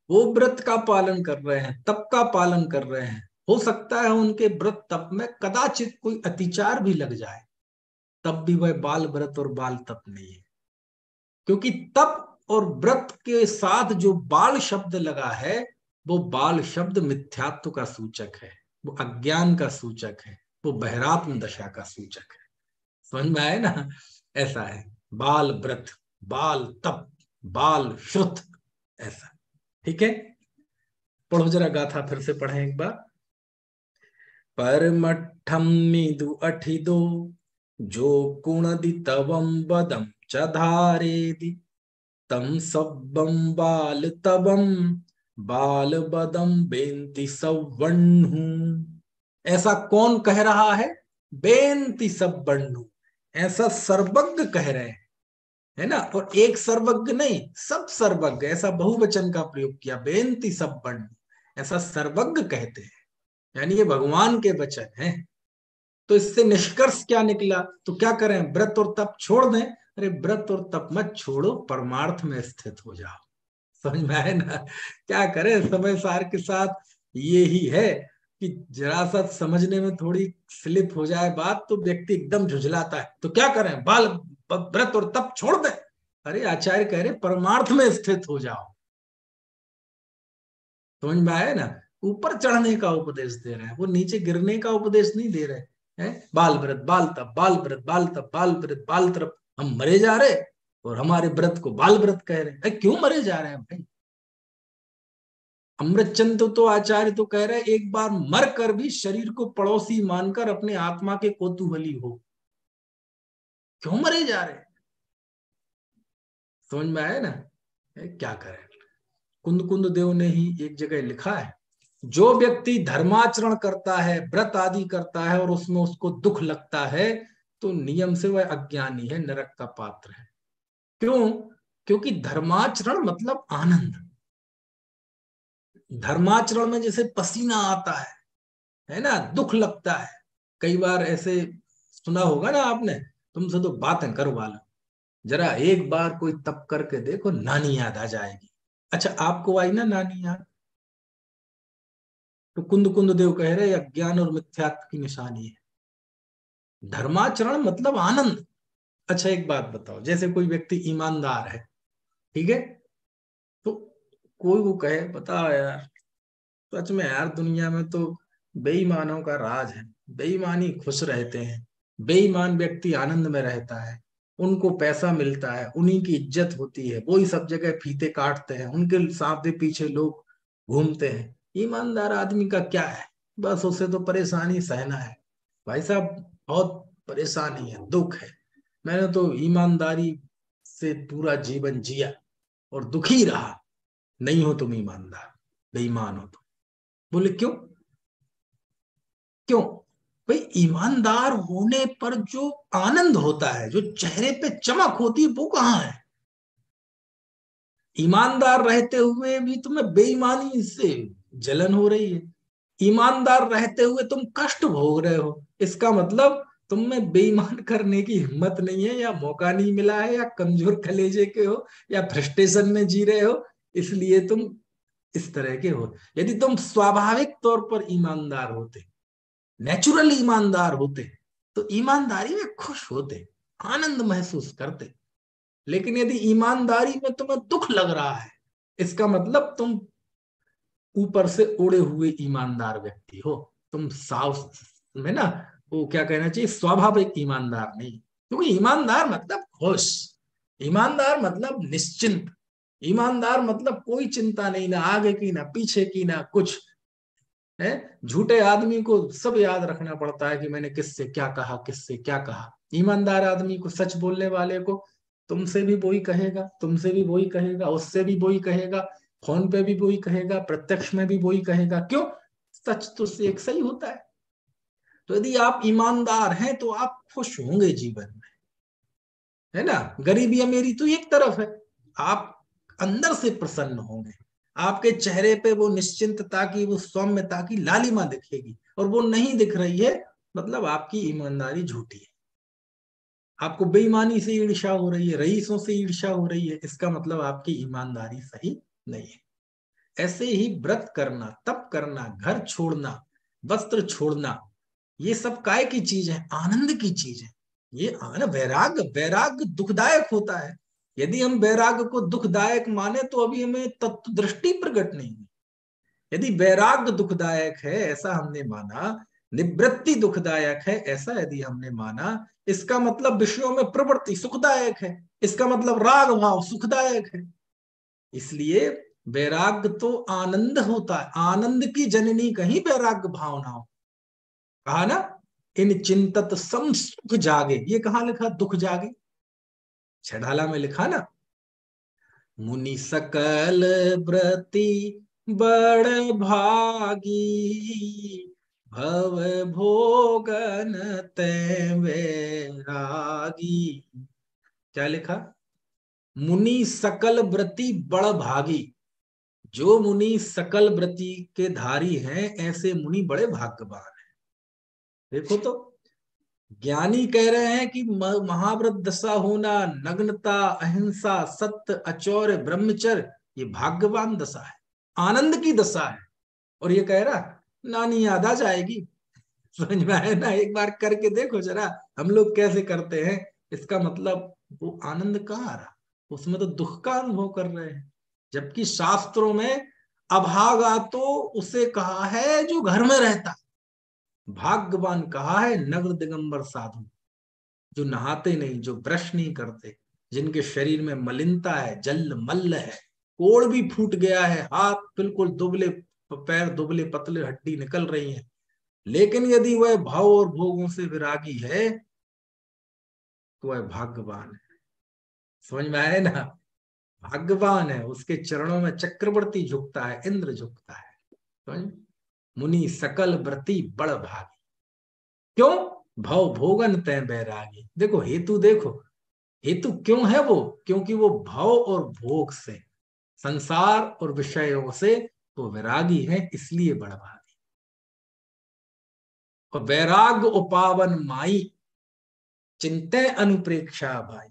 वो व्रत का पालन कर रहे हैं, तप का पालन कर रहे हैं, हो सकता है उनके व्रत तप में कदाचित कोई अतिचार भी लग जाए, तब भी वह बाल व्रत और बाल तप नहीं है। क्योंकि तप और व्रत के साथ जो बाल शब्द लगा है वो बाल शब्द मिथ्यात्व का सूचक है, वो अज्ञान का सूचक है, वो बहरात्म दशा का सूचक है। समझ में आए ना? ऐसा है बाल व्रत, बाल तप, बाल श्रुत, ऐसा। ठीक है, पढ़ो जरा गाथा, फिर से पढ़ें एक बार। परमठम मिदु अठिदो जो कुणदि तवम बदम च धारेदि तम सब्बम बाल तबम बाल बदम बेंति सवण्णु। ऐसा कौन कह रहा है? बेंति सवण्णु, ऐसा सर्वज्ञ कह रहे हैं, है ना? और एक सर्वज्ञ नहीं, सब सर्वज्ञ, ऐसा बहुवचन का प्रयोग किया, बेंति सवण्णु, ऐसा सर्वज्ञ कहते हैं, यानी ये भगवान के वचन हैं। तो इससे निष्कर्ष क्या निकला? तो क्या करें, व्रत और तप छोड़ दें? अरे व्रत और तप मत छोड़ो, परमार्थ में स्थित हो जाओ। समझ में आए ना? क्या करें, समय सार के साथ ये ही है कि जरा सा समझने में थोड़ी स्लिप हो जाए बात तो व्यक्ति एकदम झुझलाता है। तो क्या करें, बाल व्रत और तप छोड़ दें? अरे आचार्य कह रहे परमार्थ में स्थित हो जाओ। समझ में आया ना? ऊपर चढ़ने का उपदेश दे रहे हैं, वो नीचे गिरने का उपदेश नहीं दे रहे हैं। बाल व्रत बाल तप, बाल व्रत बाल तप, बाल व्रत बाल तप। हम मरे जा रहे और हमारे व्रत को बाल व्रत कह रहे हैं। क्यों मरे जा रहे हैं भाई? अमृतचंद तो आचार्य तो कह रहे हैं एक बार मर कर भी शरीर को पड़ोसी मानकर अपने आत्मा के कौतूहली हो। क्यों मरे जा रहे हैं? समझ में आया ना? क्या करें। कुंद कुंद देव ने ही एक जगह लिखा है, जो व्यक्ति धर्माचरण करता है, व्रत आदि करता है और उसमें उसको दुख लगता है तो नियम से वह अज्ञानी है, नरक का पात्र है। क्यों? क्योंकि धर्माचरण मतलब आनंद। धर्माचरण में जैसे पसीना आता है ना, दुख लगता है। कई बार ऐसे सुना होगा ना आपने, तुमसे तो बातें करवा लो, जरा एक बार कोई तप करके देखो, नानी याद आ जाएगी। अच्छा, आपको आई ना नानी याद? तो कुंद कुंद देव कह रहे अज्ञान और मिथ्यात्व की निशानी है धर्माचरण मतलब आनंद। अच्छा, एक बात बताओ, जैसे कोई व्यक्ति ईमानदार है, ठीक है, तो कोई वो कहे बता यार, सच में यार दुनिया में तो बेईमानों का राज है, बेईमानी खुश रहते हैं, बेईमान व्यक्ति आनंद में रहता है, उनको पैसा मिलता है, उन्हीं की इज्जत होती है, वही सब जगह फीते काटते हैं, उनके सामने पीछे लोग घूमते हैं। ईमानदार आदमी का क्या है, बस उसे तो परेशानी सहना है। भाई साहब बहुत परेशानी है, दुख है। मैंने तो ईमानदारी से पूरा जीवन जिया और दुखी रहा। नहीं हो तुम ईमानदार, बेईमान हो तुम। बोले क्यों? क्यों? भाई ईमानदार होने पर जो आनंद होता है, जो चेहरे पे चमक होती है, वो कहाँ है? ईमानदार रहते हुए भी तुम्हें बेईमानी से जलन हो रही है, ईमानदार रहते हुए तुम कष्ट भोग रहे हो, इसका मतलब तुम में बेईमान करने की हिम्मत नहीं है, या मौका नहीं मिला है, या कमजोर कलेजे के हो, या फ्रस्ट्रेशन में जी रहे हो, इसलिए तुम इस तरह के हो। यदि तुम स्वाभाविक तौर पर ईमानदार होते, नेचुरल ईमानदार होते, तो ईमानदारी में खुश होते, आनंद महसूस करते। लेकिन यदि ईमानदारी में तुम्हें दुख लग रहा है, इसका मतलब तुम ऊपर से उड़े हुए ईमानदार व्यक्ति हो। तुम साव में ना, वो क्या कहना चाहिए, स्वाभाविक ईमानदार नहीं। क्योंकि ईमानदार मतलब खुश, ईमानदार मतलब निश्चिंत, ईमानदार मतलब कोई चिंता नहीं, ना आगे की ना पीछे की ना कुछ है। झूठे आदमी को सब याद रखना पड़ता है कि मैंने किससे क्या कहा, किससे क्या कहा। ईमानदार आदमी को, सच बोलने वाले को, तुमसे भी वही कहेगा, तुमसे भी वही कहेगा, उससे भी वही कहेगा, फोन पे भी वही कहेगा, प्रत्यक्ष में भी वही कहेगा। क्यों? सच तो से एक सही होता है। तो यदि आप ईमानदार हैं तो आप खुश होंगे जीवन में, है ना। गरीबी अमीरी तो एक तरफ है, आप अंदर से प्रसन्न होंगे, आपके चेहरे पे वो निश्चिंतता की, वो सौम्यता की लालिमा दिखेगी। और वो नहीं दिख रही है, मतलब आपकी ईमानदारी झूठी है। आपको बेईमानी से ईर्ष्या हो रही है, रईसों से ईर्ष्या हो रही है, इसका मतलब आपकी ईमानदारी सही नहीं है। ऐसे ही व्रत करना, तप करना, घर छोड़ना, वस्त्र छोड़ना, ये सब काय की चीज है? आनंद की चीज है। ये आनंद, वैराग्य, वैराग्य दुखदायक होता है। यदि हम वैराग्य को दुखदायक माने तो अभी हमें तत्व दृष्टि प्रकट नहीं है। यदि वैराग्य दुखदायक है, ऐसा हमने माना, निवृत्ति दुखदायक है, ऐसा यदि हमने माना, इसका मतलब विषयों में प्रवृत्ति सुखदायक है, इसका मतलब राग भाव सुखदायक है। इसलिए वैराग्य तो आनंद होता है, आनंद की जननी कहीं वैराग्य भावना हो। कहा ना, इन चिंतत सम सुख जागे, ये कहां लिखा? दुख जागे, छड़ाला में लिखा ना। मुनि सकल व्रति बड़ भागी, भव भोगन ते वैरागी। क्या लिखा? मुनि सकल व्रति बड़ भागी। जो मुनि सकल व्रति के धारी हैं, ऐसे मुनि बड़े भाग्यवान हैं। देखो तो, ज्ञानी कह रहे हैं कि महाव्रत दशा होना, नग्नता, अहिंसा, सत्य, अचौर्य, ब्रह्मचर्य, ये भाग्यवान दशा है, आनंद की दशा है। और ये कह रहा नानी याद आ जाएगी। समझ में आया ना? एक बार करके देखो जरा, हम लोग कैसे करते हैं। इसका मतलब वो आनंद कहाँ आ रहा, उसमें तो दुख का अनुभव कर रहे हैं। जबकि शास्त्रों में अभागा तो उसे कहा है जो घर में रहता, भाग्यवान कहा है नग्न दिगंबर साधु, जो नहाते नहीं, जो ब्रश नहीं करते, जिनके शरीर में मलिनता है, जल मल्ल है, कोड़ भी फूट गया है, हाथ बिल्कुल दुबले, पैर दुबले पतले, हड्डी निकल रही है, लेकिन यदि वह भाव और भोगों से विरागी है तो वह भाग्यवान है। समझ में आए ना? भाग्यवान है, उसके चरणों में चक्रवर्ती झुकता है, इंद्र झुकता है। समझ? मुनि सकल व्रति बड़ भागी। क्यों? भव भोगन तय बैरागी। देखो हेतु, देखो हेतु क्यों है वो? क्योंकि वो भव और भोग से, संसार और विषयों से वो वैरागी है, इसलिए बड़ भागी। और वैराग उपावन माई, चिंते अनुप्रेक्षा भाई।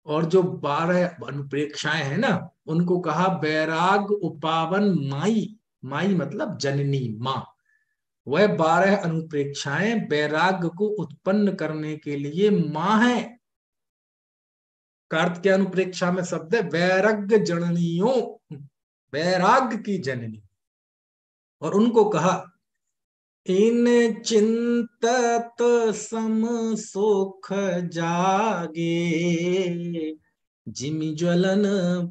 और जो 12 अनुप्रेक्षाएं हैं ना, उनको कहा वैराग उपावन माई। माई मतलब जननी, माँ। वह 12 अनुप्रेक्षाएं वैराग्य को उत्पन्न करने के लिए माँ है। कार्त के अनुप्रेक्षा में शब्द है वैराग्य जननियों, वैराग्य की जननी। और उनको कहा इन चिंतत सम सुख जागे, जिमि ज्वलन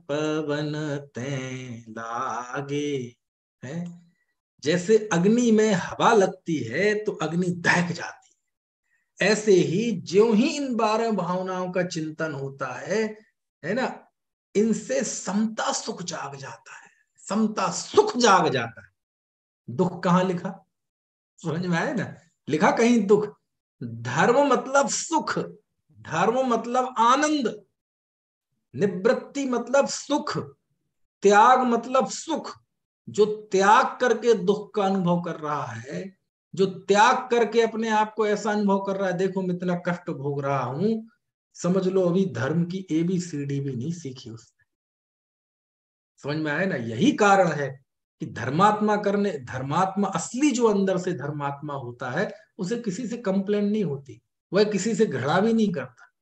पवन तैं लागे। है जैसे अग्नि में हवा लगती है तो अग्नि दहक जाती है, ऐसे ही ज्यों ही इन 12 भावनाओं का चिंतन होता है ना, इनसे समता सुख जाग जाता है, समता सुख जाग जाता है। दुख कहाँ लिखा, समझ में आए ना, लिखा कहीं दुख। धर्म मतलब सुख, धर्म मतलब आनंद, निवृत्ति मतलब सुख, त्याग मतलब सुख। जो त्याग करके दुख का अनुभव कर रहा है, जो त्याग करके अपने आप को ऐसा अनुभव कर रहा है, देखो मैं इतना कष्ट भोग रहा हूं, समझ लो अभी धर्म की ABCD भी नहीं सीखी उसने। समझ में आया ना, यही कारण है कि धर्मात्मा असली जो अंदर से धर्मात्मा होता है, उसे किसी से कंप्लेन नहीं होती, वह किसी से घृणा भी नहीं करता,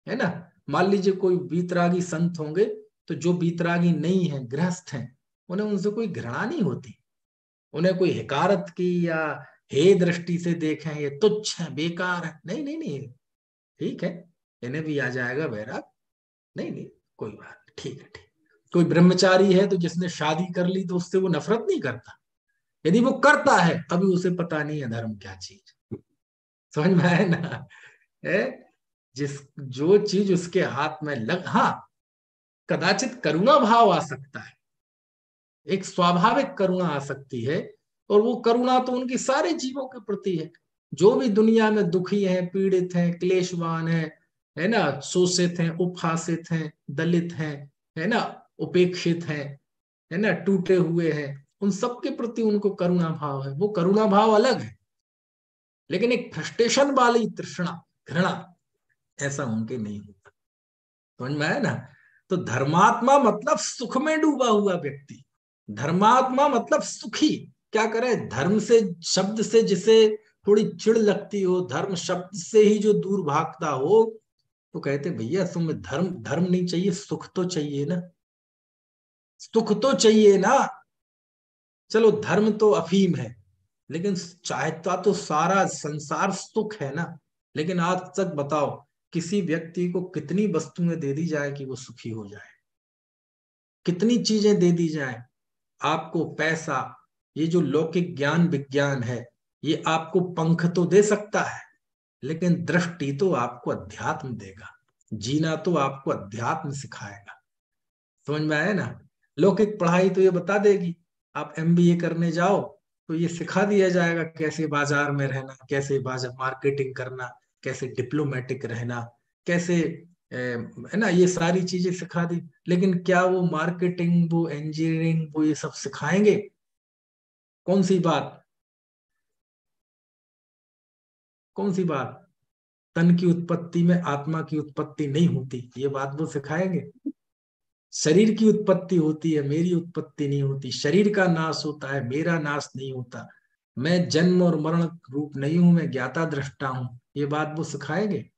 है ना। मान लीजिए कोई वीतरागी संत होंगे, तो जो वीतरागी नहीं है, गृहस्थ हैं, उन्हें उनसे कोई घृणा नहीं होती, उन्हें कोई हिकारत की या हे दृष्टि से देखें ये तुच्छ है, बेकार है, नहीं नहीं नहीं, ठीक है, इन्हें भी आ जाएगा वैराग, नहीं नहीं कोई बात नहीं, ठीक है ठीक। कोई ब्रह्मचारी है तो जिसने शादी कर ली तो उससे वो नफरत नहीं करता, यदि वो करता है अभी उसे पता नहीं है धर्म क्या चीज। समझ में आया ना, है जिस जो चीज उसके हाथ में हाँ कदाचित करुणा भाव आ सकता है, एक स्वाभाविक करुणा आ सकती है, और वो करुणा तो उनकी सारे जीवों के प्रति है, जो भी दुनिया में दुखी हैं, पीड़ित हैं, क्लेशवान है ना, शोषित हैं, उपहासित हैं, दलित हैं, है ना, उपेक्षित हैं, है ना, टूटे हुए हैं, उन सबके प्रति उनको करुणा भाव है। वो करुणा भाव अलग है, लेकिन एक फ्रस्ट्रेशन वाली तृष्णा, घृणा, ऐसा उनके नहीं होता। समझ में आया ना। तो धर्मात्मा मतलब सुख में डूबा हुआ व्यक्ति, धर्मात्मा मतलब सुखी। क्या करे, धर्म से शब्द से जिसे थोड़ी चिढ़ लगती हो, धर्म शब्द से ही जो दूर भागता हो, तो कहते भैया तुम्हें धर्म नहीं चाहिए, सुख तो चाहिए ना, सुख तो चाहिए ना। चलो धर्म तो अफीम है, लेकिन चाहता तो सारा संसार सुख है ना। लेकिन आज तक बताओ किसी व्यक्ति को कितनी वस्तुएं दे दी जाए कि वो सुखी हो जाए, कितनी चीजें दे दी जाए आपको, पैसा, ये जो लौकिक ज्ञान विज्ञान है, ये आपको पंख तो दे सकता है, लेकिन दृष्टि तो आपको अध्यात्म देगा, जीना तो आपको अध्यात्म सिखाएगा। समझ में आया ना। लौकिक पढ़ाई तो ये बता देगी, आप MBA करने जाओ तो ये सिखा दिया जाएगा कैसे बाजार में रहना, कैसे बाजार मार्केटिंग करना, कैसे डिप्लोमेटिक रहना, कैसे है ना, ये सारी चीजें सिखा दी। लेकिन क्या वो मार्केटिंग, वो इंजीनियरिंग, वो ये सब सिखाएंगे? कौन सी बात, कौन सी बात, तन की उत्पत्ति में आत्मा की उत्पत्ति नहीं होती, ये बात वो सिखाएंगे? शरीर की उत्पत्ति होती है, मेरी उत्पत्ति नहीं होती, शरीर का नाश होता है, मेरा नाश नहीं होता, मैं जन्म और मरण रूप नहीं हूं, मैं ज्ञाता दृष्टा हूं, ये बात वो सिखाएंगे?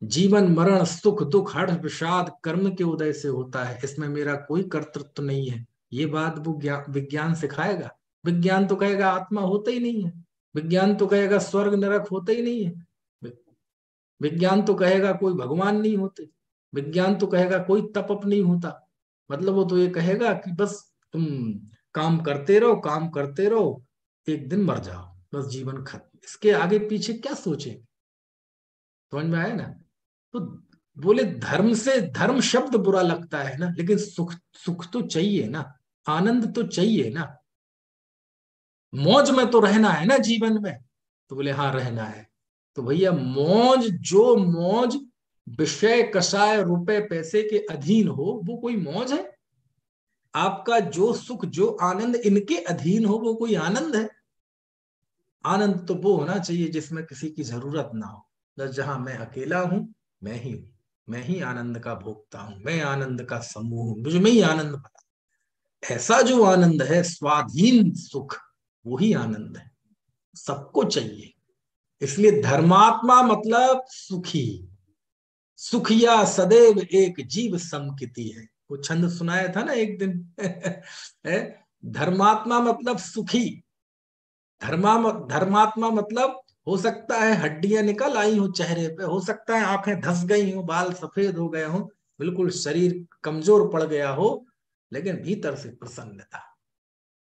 जीवन मरण सुख दुख हर्ष विषाद कर्म के उदय से होता है, इसमें मेरा कोई कर्तृत्व नहीं है, ये बात वो विज्ञान सिखाएगा? विज्ञान तो कहेगा आत्मा होता ही नहीं है, विज्ञान तो कहेगा स्वर्ग नरक होता ही नहीं है, विज्ञान तो कहेगा कोई भगवान नहीं होते, विज्ञान तो कहेगा कोई तप नहीं होता। मतलब वो तो ये कहेगा कि बस तुम काम करते रहो, काम करते रहो, एक दिन मर जाओ, बस जीवन खत्म, इसके आगे पीछे क्या सोचे। समझ में आया ना। तो बोले धर्म से, धर्म शब्द बुरा लगता है ना, लेकिन सुख, सुख तो चाहिए ना, आनंद तो चाहिए ना, मौज में तो रहना है ना जीवन में। तो बोले हाँ रहना है। तो भैया मौज, जो मौज विषय कषाय रुपए पैसे के अधीन हो, वो कोई मौज है? आपका जो सुख जो आनंद इनके अधीन हो, वो कोई आनंद है? आनंद तो वो होना चाहिए जिसमें किसी की जरूरत ना हो, बस जहां मैं अकेला हूं, मैं ही हूं, मैं ही आनंद का भोगता हूं, मैं आनंद का समूह हूं, मुझ में ही आनंद भरा। ऐसा जो आनंद है, स्वाधीन सुख, वही आनंद है, सबको चाहिए। इसलिए धर्मात्मा मतलब सुखी, सुखिया सदैव एक जीव समकिति है। वो छंद सुनाया था ना एक दिन धर्मात्मा मतलब सुखी, धर्मात्मा मतलब हो सकता है हड्डियां निकल आई हो चेहरे पे, हो सकता है आंखें धस गई हो, बाल सफेद हो गए हो, बिल्कुल शरीर कमजोर पड़ गया हो, लेकिन भीतर से प्रसन्न था।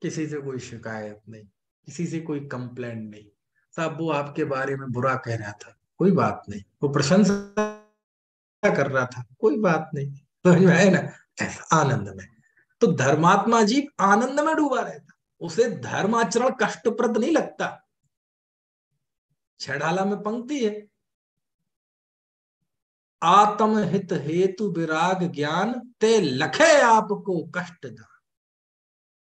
किसी से कोई शिकायत नहीं, किसी से कोई कंप्लेंट नहीं। साहब वो आपके बारे में बुरा कह रहा था, कोई बात नहीं, वो प्रशंसा कर रहा था, कोई बात नहीं, समझ में आया ना, ऐसा आनंद में। तो धर्मात्मा जी आनंद में डूबा रहता, उसे धर्माचरण कष्टप्रद नहीं लगता। छेड़ाला में पंक्ति है, आत्म हित हेतु विराग ज्ञान ते लखे आपको कष्ट दान।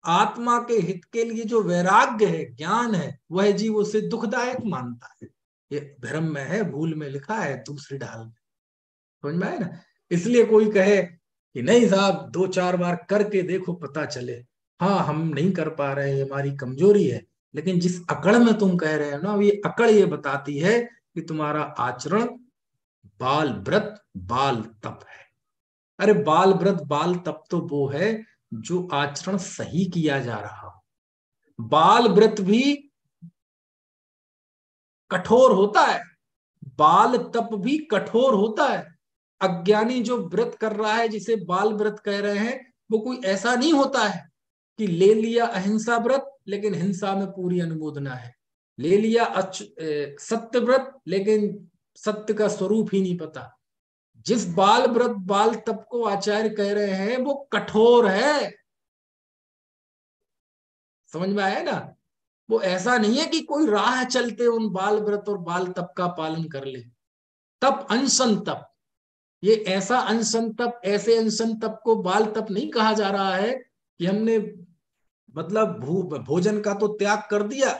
आत्मा के हित के लिए जो वैराग्य है, ज्ञान है, वह जीव उसे दुखदायक मानता है। ये भ्रम में है, भूल में लिखा है दूसरी ढाल में, समझ में आए ना। इसलिए कोई कहे कि नहीं साहब 2-4 बार करके देखो पता चले, हाँ हम नहीं कर पा रहे हैं, हमारी कमजोरी है, लेकिन जिस अकड़ में तुम कह रहे हो ना, ये अकड़ ये बताती है कि तुम्हारा आचरण बाल व्रत बाल तप है। अरे बाल व्रत बाल तप तो वो है जो आचरण सही किया जा रहा हो। बाल व्रत भी कठोर होता है, बाल तप भी कठोर होता है। अज्ञानी जो व्रत कर रहा है, जिसे बाल व्रत कह रहे हैं, वो कोई ऐसा नहीं होता है कि ले लिया अहिंसा व्रत लेकिन हिंसा में पूरी अनुमोदना है, ले लिया सत्य व्रत लेकिन सत्य का स्वरूप ही नहीं पता। जिस बाल व्रत बाल तप को आचार्य कह रहे हैं वो कठोर है, समझ में आया ना। वो ऐसा नहीं है कि कोई राह चलते उन बाल व्रत और बाल तप का पालन कर ले। तप अनशन तप, ये ऐसा अनशन तप, ऐसे अनशन तप को बाल तप नहीं कहा जा रहा है कि हमने मतलब भोजन का तो त्याग कर दिया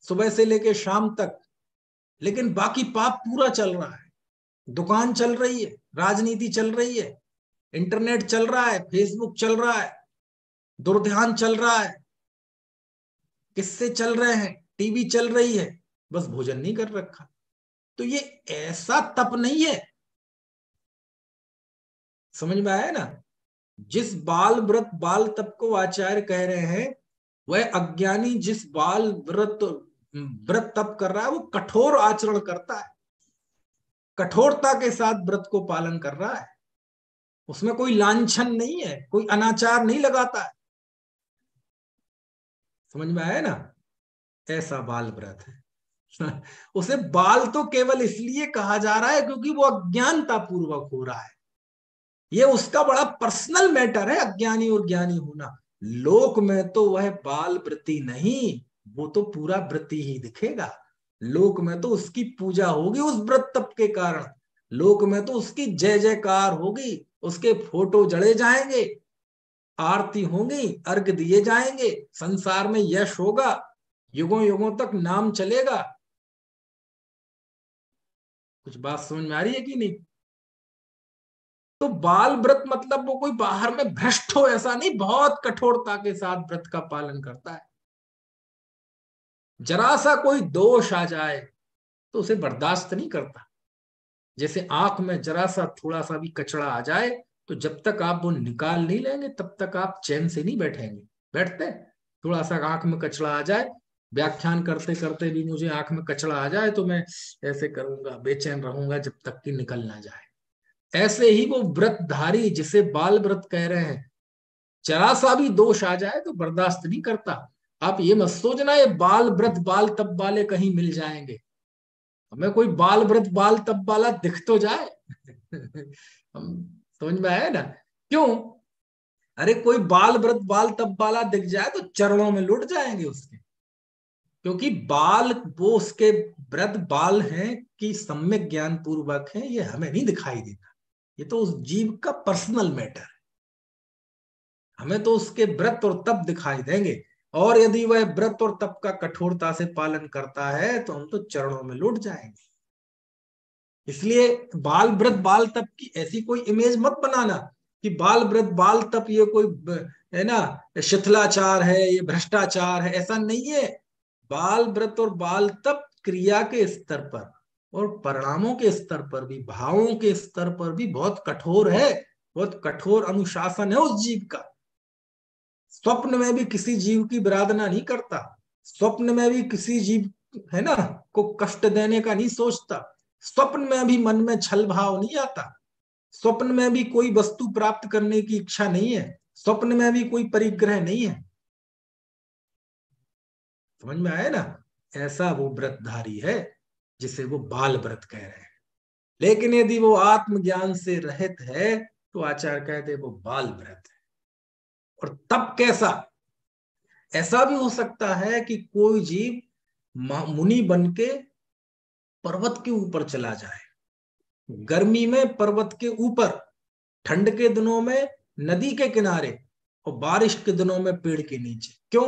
सुबह से लेके शाम तक, लेकिन बाकी पाप पूरा चल रहा है। दुकान चल रही है, राजनीति चल रही है, इंटरनेट चल रहा है, फेसबुक चल रहा है, दुर्ध्यान चल रहा है, किससे चल रहे हैं, टीवी चल रही है, बस भोजन नहीं कर रखा। तो ये ऐसा तप नहीं है, समझ में आया ना। जिस बाल व्रत बाल तप को आचार्य कह रहे हैं, वह अज्ञानी जिस बाल व्रत तप कर रहा है वो कठोर आचरण करता है, कठोरता के साथ व्रत को पालन कर रहा है, उसमें कोई लांछन नहीं है, कोई अनाचार नहीं लगाता है, समझ में आया ना। ऐसा बाल व्रत है उसे बाल तो केवल इसलिए कहा जा रहा है क्योंकि वो अज्ञानता पूर्वक हो रहा है। ये उसका बड़ा पर्सनल मैटर है, अज्ञानी और ज्ञानी होना। लोक में तो वह बाल वृत्ति नहीं, वो तो पूरा वृत्ति ही दिखेगा। लोक में तो उसकी पूजा होगी उस व्रत तप के कारण, लोक में तो उसकी जय जयकार होगी, उसके फोटो जड़े जाएंगे, आरती होंगी, अर्घ दिए जाएंगे, संसार में यश होगा, युगों युगों तक नाम चलेगा। कुछ बात समझ में आ रही है कि नहीं। तो बाल व्रत मतलब वो कोई बाहर में भ्रष्ट हो ऐसा नहीं, बहुत कठोरता के साथ व्रत का पालन करता है। जरा सा कोई दोष आ जाए तो उसे बर्दाश्त नहीं करता। जैसे आंख में जरा सा थोड़ा सा भी कचरा आ जाए तो जब तक आप वो निकाल नहीं लेंगे तब तक आप चैन से नहीं बैठेंगे। बैठते थोड़ा सा आंख में कचरा आ जाए, व्याख्यान करते करते भी मुझे आंख में कचरा आ जाए तो मैं ऐसे करूंगा, बेचैन रहूंगा जब तक कि निकल ना जाए। ऐसे ही वो व्रतधारी जिसे बाल व्रत कह रहे हैं, जरा सा भी दोष आ जाए तो बर्दाश्त नहीं करता। आप ये मत सोचना ये बाल व्रत बाल तप वाले कहीं मिल जाएंगे, हमें कोई बाल व्रत बाल तप वाला दिख तो जाए हम समझ में आया ना। क्यों? अरे कोई बाल व्रत बाल तप वाला दिख जाए तो चरणों में लुट जाएंगे उसके, क्योंकि बाल वो उसके व्रत बाल हैं कि सम्यक ज्ञान पूर्वक है, ये हमें नहीं दिखाई देता। ये तो उस जीव का पर्सनल मैटर है, हमें तो उसके व्रत और तप दिखाई देंगे। और यदि वह व्रत और तप का कठोरता से पालन करता है तो हम तो चरणों में लुट जाएंगे। इसलिए बाल व्रत बाल तप की ऐसी कोई इमेज मत बनाना कि बाल व्रत बाल तप ये कोई है ना शिथिलाचार है, ये भ्रष्टाचार है, ऐसा नहीं है। बाल व्रत और बाल तप क्रिया के स्तर पर और परिणामों के स्तर पर भी, भावों के स्तर पर भी बहुत कठोर है। बहुत कठोर अनुशासन है उस जीव का। स्वप्न में भी किसी जीव की विराधना नहीं करता, स्वप्न में भी किसी जीव है ना को कष्ट देने का नहीं सोचता, स्वप्न में भी मन में छल भाव नहीं आता, स्वप्न में भी कोई वस्तु प्राप्त करने की इच्छा नहीं है, स्वप्न में भी कोई परिग्रह नहीं है। समझ में आया ना? ऐसा वो व्रतधारी है जिसे वो बाल व्रत कह रहे हैं। लेकिन यदि वो आत्मज्ञान से रहित है तो आचार्य कहते वो बाल व्रत है। और तब कैसा? ऐसा भी हो सकता है कि कोई जीव मुनि बन के पर्वत के ऊपर चला जाए, गर्मी में पर्वत के ऊपर, ठंड के दिनों में नदी के किनारे, और बारिश के दिनों में पेड़ के नीचे। क्यों?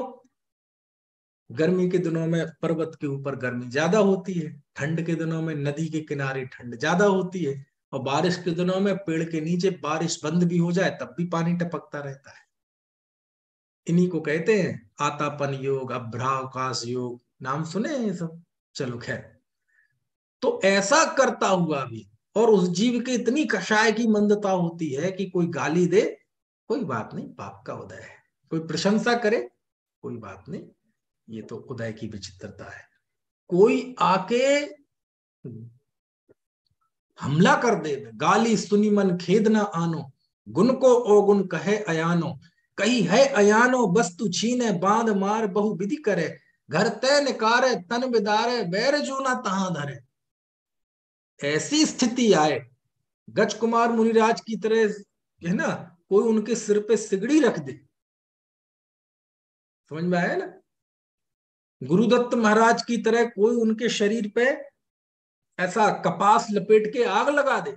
गर्मी के दिनों में पर्वत के ऊपर गर्मी ज्यादा होती है, ठंड के दिनों में नदी के किनारे ठंड ज्यादा होती है, और बारिश के दिनों में पेड़ के नीचे बारिश बंद भी हो जाए तब भी पानी टपकता रहता है। इन्हीं को कहते हैं आतापन योग, अभ्रावकाश योग, नाम सुने ये सब? चलो खैर, तो ऐसा करता हुआ भी, और उस जीव के इतनी कषाय की मंदता होती है कि कोई गाली दे कोई बात नहीं, पाप का उदय है, कोई प्रशंसा करे कोई बात नहीं, ये तो उदय की विचित्रता है। कोई आके हमला कर दे, गाली सुनी मन खेद न आनो, गुण को अवगुण कहे अयानो, कही है अयानो वस्तु छीने, बांध मार बहु विधि करे, घर तय निकारे तन बिदारे, बैर जो ना तहां धरे। ऐसी स्थिति आए गज कुमार मुनिराज की तरह, है ना, कोई उनके सिर पे सिगड़ी रख दे। समझ में आया ना? गुरुदत्त महाराज की तरह कोई उनके शरीर पे ऐसा कपास लपेट के आग लगा दे,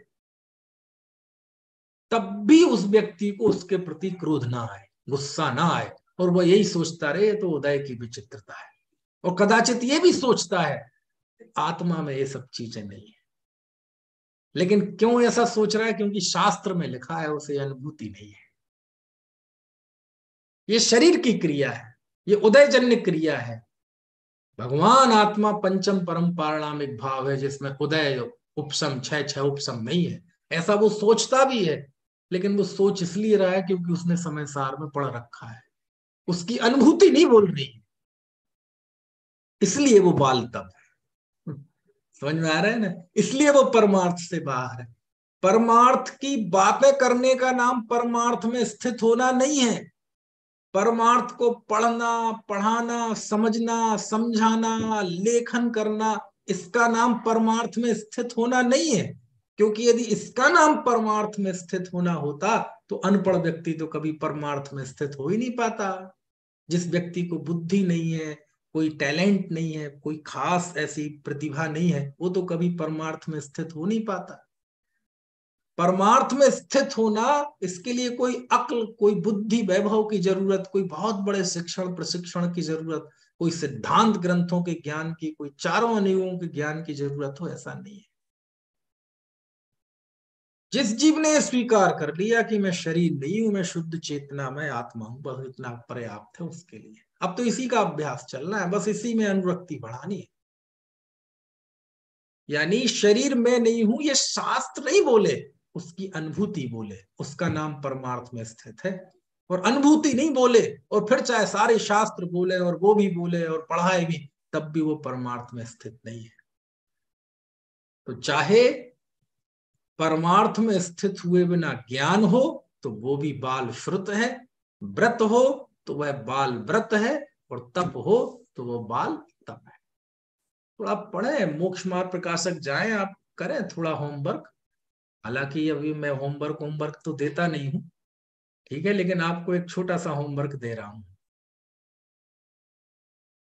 तब भी उस व्यक्ति को उसके प्रति क्रोध ना आए, गुस्सा ना आए, और वह यही सोचता रहे तो उदय की विचित्रता है। और कदाचित ये भी सोचता है आत्मा में ये सब चीजें नहीं है। लेकिन क्यों ऐसा सोच रहा है? क्योंकि शास्त्र में लिखा है उसे अनुभूति नहीं है। ये शरीर की क्रिया है, ये उदयजन्य क्रिया है। भगवान आत्मा पंचम परम पारणामिक भाव है, जिसमें उदय उपशम छह उपशम नहीं है। ऐसा वो सोचता भी है, लेकिन वो सोच इसलिए रहा है क्योंकि उसने समय सार में पढ़ रखा है, उसकी अनुभूति नहीं बोल रही है, इसलिए वो बाल तब है। समझ में आ रहा है ना? इसलिए वो परमार्थ से बाहर है। परमार्थ की बातें करने का नाम परमार्थ में स्थित होना नहीं है। परमार्थ को पढ़ना, पढ़ाना, समझना, समझाना, लेखन करना, इसका नाम परमार्थ में स्थित होना नहीं है। क्योंकि यदि इसका नाम परमार्थ में स्थित होना होता तो अनपढ़ व्यक्ति तो कभी परमार्थ में स्थित हो ही नहीं पाता। जिस व्यक्ति को बुद्धि नहीं है, कोई टैलेंट नहीं है, कोई खास ऐसी प्रतिभा नहीं है, वो तो कभी परमार्थ में स्थित हो नहीं पाता। परमार्थ में स्थित होना, इसके लिए कोई अक्ल, कोई बुद्धि वैभव की जरूरत, कोई बहुत बड़े शिक्षण प्रशिक्षण की जरूरत, कोई सिद्धांत ग्रंथों के ज्ञान की, कोई चारों अनियों के ज्ञान की जरूरत हो, ऐसा नहीं है। जिस जीव ने स्वीकार कर लिया कि मैं शरीर नहीं हूं, मैं शुद्ध चेतना, मैं आत्मा हूं, बस इतना पर्याप्त है उसके लिए। अब तो इसी का अभ्यास चलना है, बस इसी में अनुरक्ति बढ़ानी है। यानी शरीर में नहीं हूं ये शास्त्र नहीं बोले, उसकी अनुभूति बोले, उसका नाम परमार्थ में स्थित है। और अनुभूति नहीं बोले और फिर चाहे सारे शास्त्र बोले और वो भी बोले और पढ़ाए भी, तब भी वो परमार्थ में स्थित नहीं है। तो चाहे परमार्थ में स्थित हुए बिना ज्ञान हो तो वो भी बाल श्रुत है, व्रत हो तो वह बाल व्रत है, और तप हो तो वो बाल तप है। थोड़ा पढ़े, मोक्ष मार्ग प्रकाशक जाएं, आप करें थोड़ा होमवर्क। हालांकि अभी मैं होमवर्क तो देता नहीं हूं, ठीक है, लेकिन आपको एक छोटा सा होमवर्क दे रहा हूं।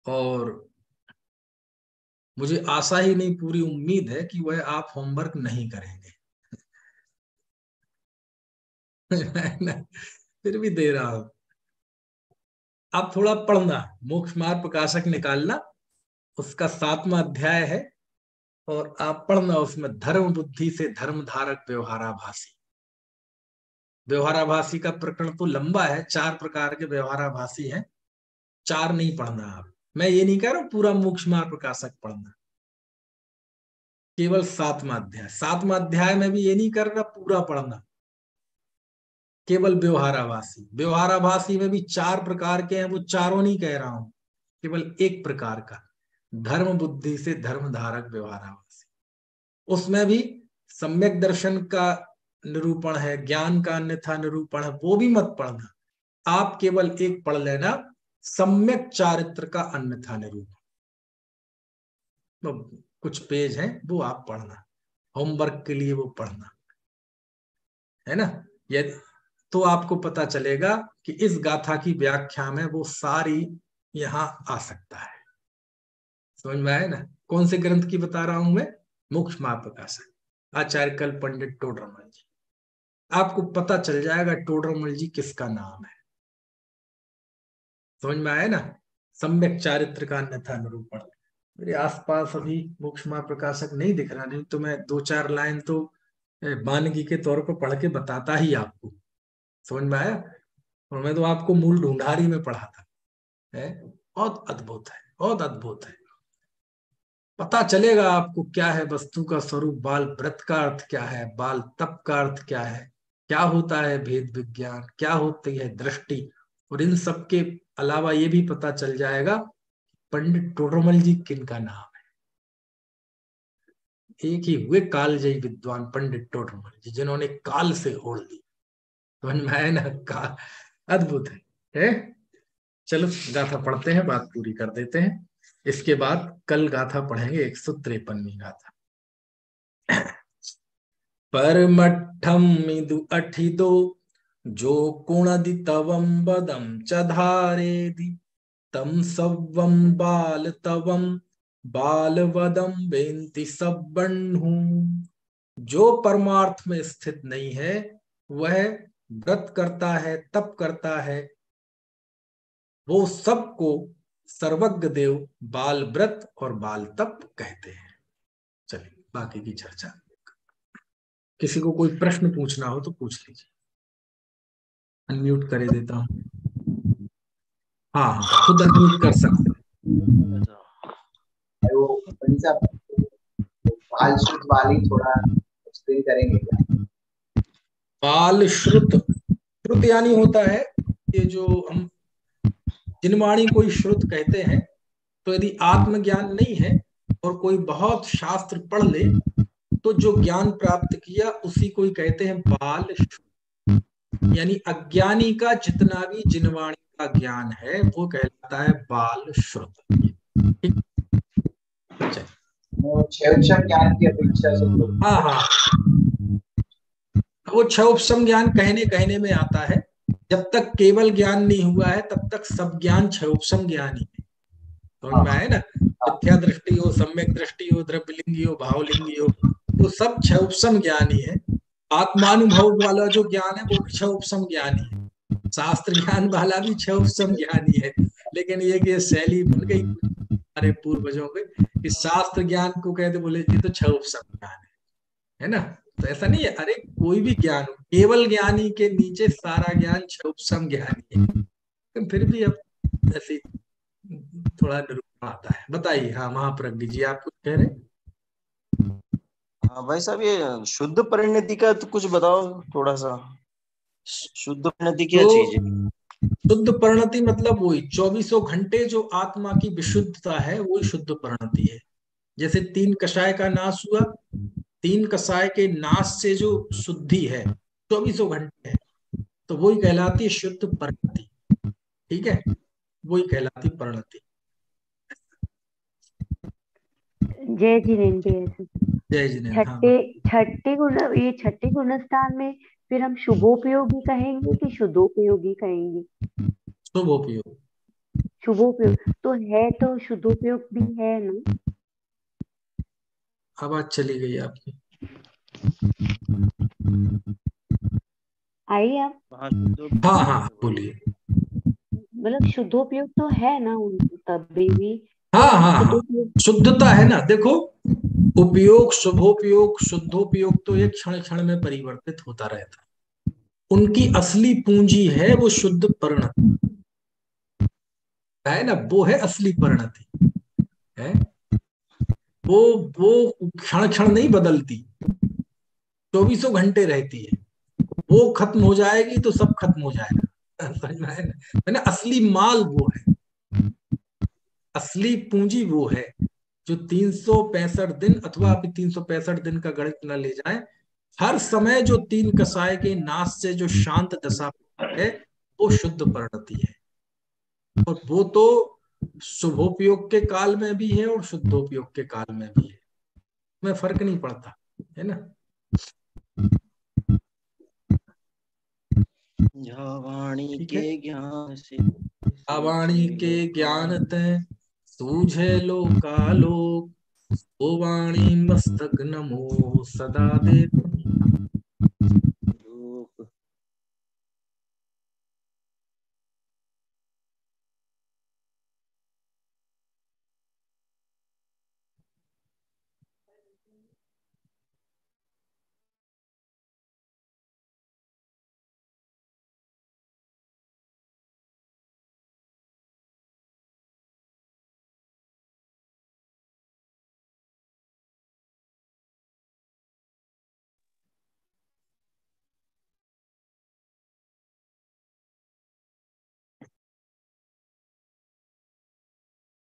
और मुझे आशा ही नहीं, पूरी उम्मीद है कि वह आप होमवर्क नहीं करेंगे। फिर भी दे रहा हूं, आप थोड़ा पढ़ना, मोक्ष मार्ग प्रकाशक निकालना, उसका 7वां अध्याय है, और आप पढ़ना उसमें धर्म बुद्धि से धर्म धारक व्यवहाराभासी। व्यवहाराभासी का प्रकरण तो लंबा है, 4 प्रकार के व्यवहाराभासी हैं, 4 नहीं पढ़ना आप। मैं ये नहीं कह रहा हूं पूरा मोक्ष मार्ग प्रकाशक पढ़ना, केवल 7वां अध्याय। 7वां अध्याय में भी ये नहीं कर रहा पूरा पढ़ना, केवल व्यवहाराभासी। व्यवहाराभासी में भी 4 प्रकार के हैं, वो चारों नहीं कह रहा हूं, केवल एक प्रकार का, धर्म बुद्धि से धर्म धारक व्यवहाराभासी। उसमें भी सम्यक दर्शन का निरूपण है, ज्ञान का अन्यथा निरूपण है, वो भी मत पढ़ना। आप केवल एक पढ़ लेना, सम्यक चारित्र का अन्यथा निरूपण। तो कुछ पेज हैं वो आप पढ़ना, होमवर्क के लिए वो पढ़ना है ना। ये तो आपको पता चलेगा कि इस गाथा की व्याख्या में वो सारी यहां आ सकता है। समझ में आया ना। कौन से ग्रंथ की बता रहा हूं मैं? मोक्ष महाप्रकाशक, आचार्य कल पंडित टोडरमल जी। आपको पता चल जाएगा टोडरमल जी किसका नाम है। समझ में आया ना। सम्यक चारित्र का अन्यथा निरूपण। मेरे आसपास अभी मोक्ष महाप्रकाशक नहीं दिख रहा, नहीं तो मैं 2-4 लाइन तो वानगी के तौर पर पढ़ के बताता ही आपको। समझ में आया। और मैं तो आपको मूल ढूंढारी में पढ़ा था। बहुत अद्भुत है, बहुत अद्भुत है। पता चलेगा आपको क्या है वस्तु का स्वरूप, बाल व्रत का अर्थ क्या है, बाल तप का अर्थ क्या है, क्या होता है भेद विज्ञान, क्या होती है दृष्टि। और इन सब के अलावा ये भी पता चल जाएगा पंडित टोडरमल जी किनका नाम है। एक ही हुए कालजयी विद्वान पंडित टोडरमल जी, जिन्होंने काल से ओढ़ ली। समझ में आया ना। का अद्भुत है? चलो गाथा पढ़ते हैं, बात पूरी कर देते हैं। इसके बाद कल गाथा पढ़ेंगे 153वीं गाथा। परमठम मिदु अठिदो जो कुणदि तवम बदम च धारेदि तम सवम बाल तवम बाल वदम बेंति सब्बन्हु। जो परमार्थ में स्थित नहीं है वह व्रत करता है, तप करता है, वो सबको सर्वज्ञ देव बाल व्रत और बाल तप कहते हैं। चलिए बाकी की चर्चा। किसी को कोई प्रश्न पूछना हो तो पूछ लीजिए। अनम्यूट करे देता हूँ। हाँ हाँ, खुद अनम्यूट कर सकते हैं। वो बाल श्रुत वाली थोड़ा एक्सप्लेन करेंगे क्या? बाल श्रुत, श्रुत यानी होता है ये जो हम जिनवाणी कोई श्रुत कहते हैं। तो यदि आत्मज्ञान नहीं है और कोई बहुत शास्त्र पढ़ ले तो जो ज्ञान प्राप्त किया उसी को ही कहते हैं बाल श्रुत। यानी अज्ञानी का जितना भी जिनवाणी का ज्ञान है वो कहलाता है बाल श्रुत। वो क्षयोपम ज्ञान की अपेक्षा से हाँ हाँ, वो क्षयोपम ज्ञान कहने में आता है। जब तक केवल ज्ञान नहीं हुआ है तब तक सब ज्ञान क्षयोपम ज्ञान ही है। समझ में आए ना। मिथ्या दृष्टि हो, सम्यक दृष्टि हो, द्रव्यलिंगी हो, भावलिंगी हो, वो सब क्षयोपम ज्ञान ही है। आत्मानुभव वाला जो ज्ञान है वो भी क्षयोपम ज्ञान ही है। शास्त्र ज्ञान वाला भी क्षयोपम ज्ञान ही है। लेकिन ये कि शैली बन गई हमारे पूर्वजों के कि शास्त्र ज्ञान को कहते बोले ये तो क्षयोपम ज्ञान है ना। तो ऐसा नहीं है। अरे कोई भी ज्ञान हो, केवल ज्ञानी के नीचे सारा ज्ञान क्षयोपम ज्ञान ही है। तो फिर भी अब ऐसे थोड़ा निरूपण आता है। बताइए। हाँ महाप्रज्ञ जी आप कुछ कह रहे? हाँ भाई साहब, ये शुद्ध परिणति का तो कुछ बताओ थोड़ा सा। शुद्ध परिणति क्या चीज है? शुद्ध परिणति मतलब वही 24 घंटे जो आत्मा की विशुद्धता है वही शुद्ध परिणति है। जैसे 3 कषाय का नाश हुआ, 3 कषाय के नाश से जो शुद्धि है 24 घंटे है, तो वही कहलाती है शुद्ध परिणति। ठीक है, वही कहलाती परिणति। जय जिनेन्द्र। जय जिनेन्द्र। छठे गुणस्थान में फिर हम शुभोपयोगी कहेंगे कि शुद्धोपयोगी कहेंगे? शुभोपयोग। शुभोपयोग तो है, तो शुद्धोपयोग भी है ना? आवाज चली गई आपकी। आई आप? हाँ हाँ बोलिए। मतलब शुद्धोपयोग तो है ना तब भी? हाँ हाँ, शुद्धता है ना। देखो उपयोग, शुभोपयोग, शुद्धोपयोग तो एक क्षण क्षण में परिवर्तित होता रहता है। उनकी असली पूंजी है वो शुद्ध परिणति है ना। वो है असली परिणति है। वो क्षण क्षण नहीं बदलती, 24 घंटे रहती है। वो खत्म हो जाएगी तो सब खत्म हो जाएगा। समझ में आया ना? मैंने असली माल वो है, असली पूंजी वो है जो 365 दिन, अथवा अभी 365 दिन का गणित न ले जाए, हर समय जो तीन कसाय के नाश से जो शांत दशा है वो शुद्ध परिणति है। और वो तो शुभोपयोग के काल में भी है और शुद्धोपयोग के काल में भी है, में फर्क नहीं पड़ता, है ना। वाणी ठीक है। के ज्ञान से वाणी के ज्ञान ते सूझे लोकालोक, ओ वाणी मस्तक नमो सदा दे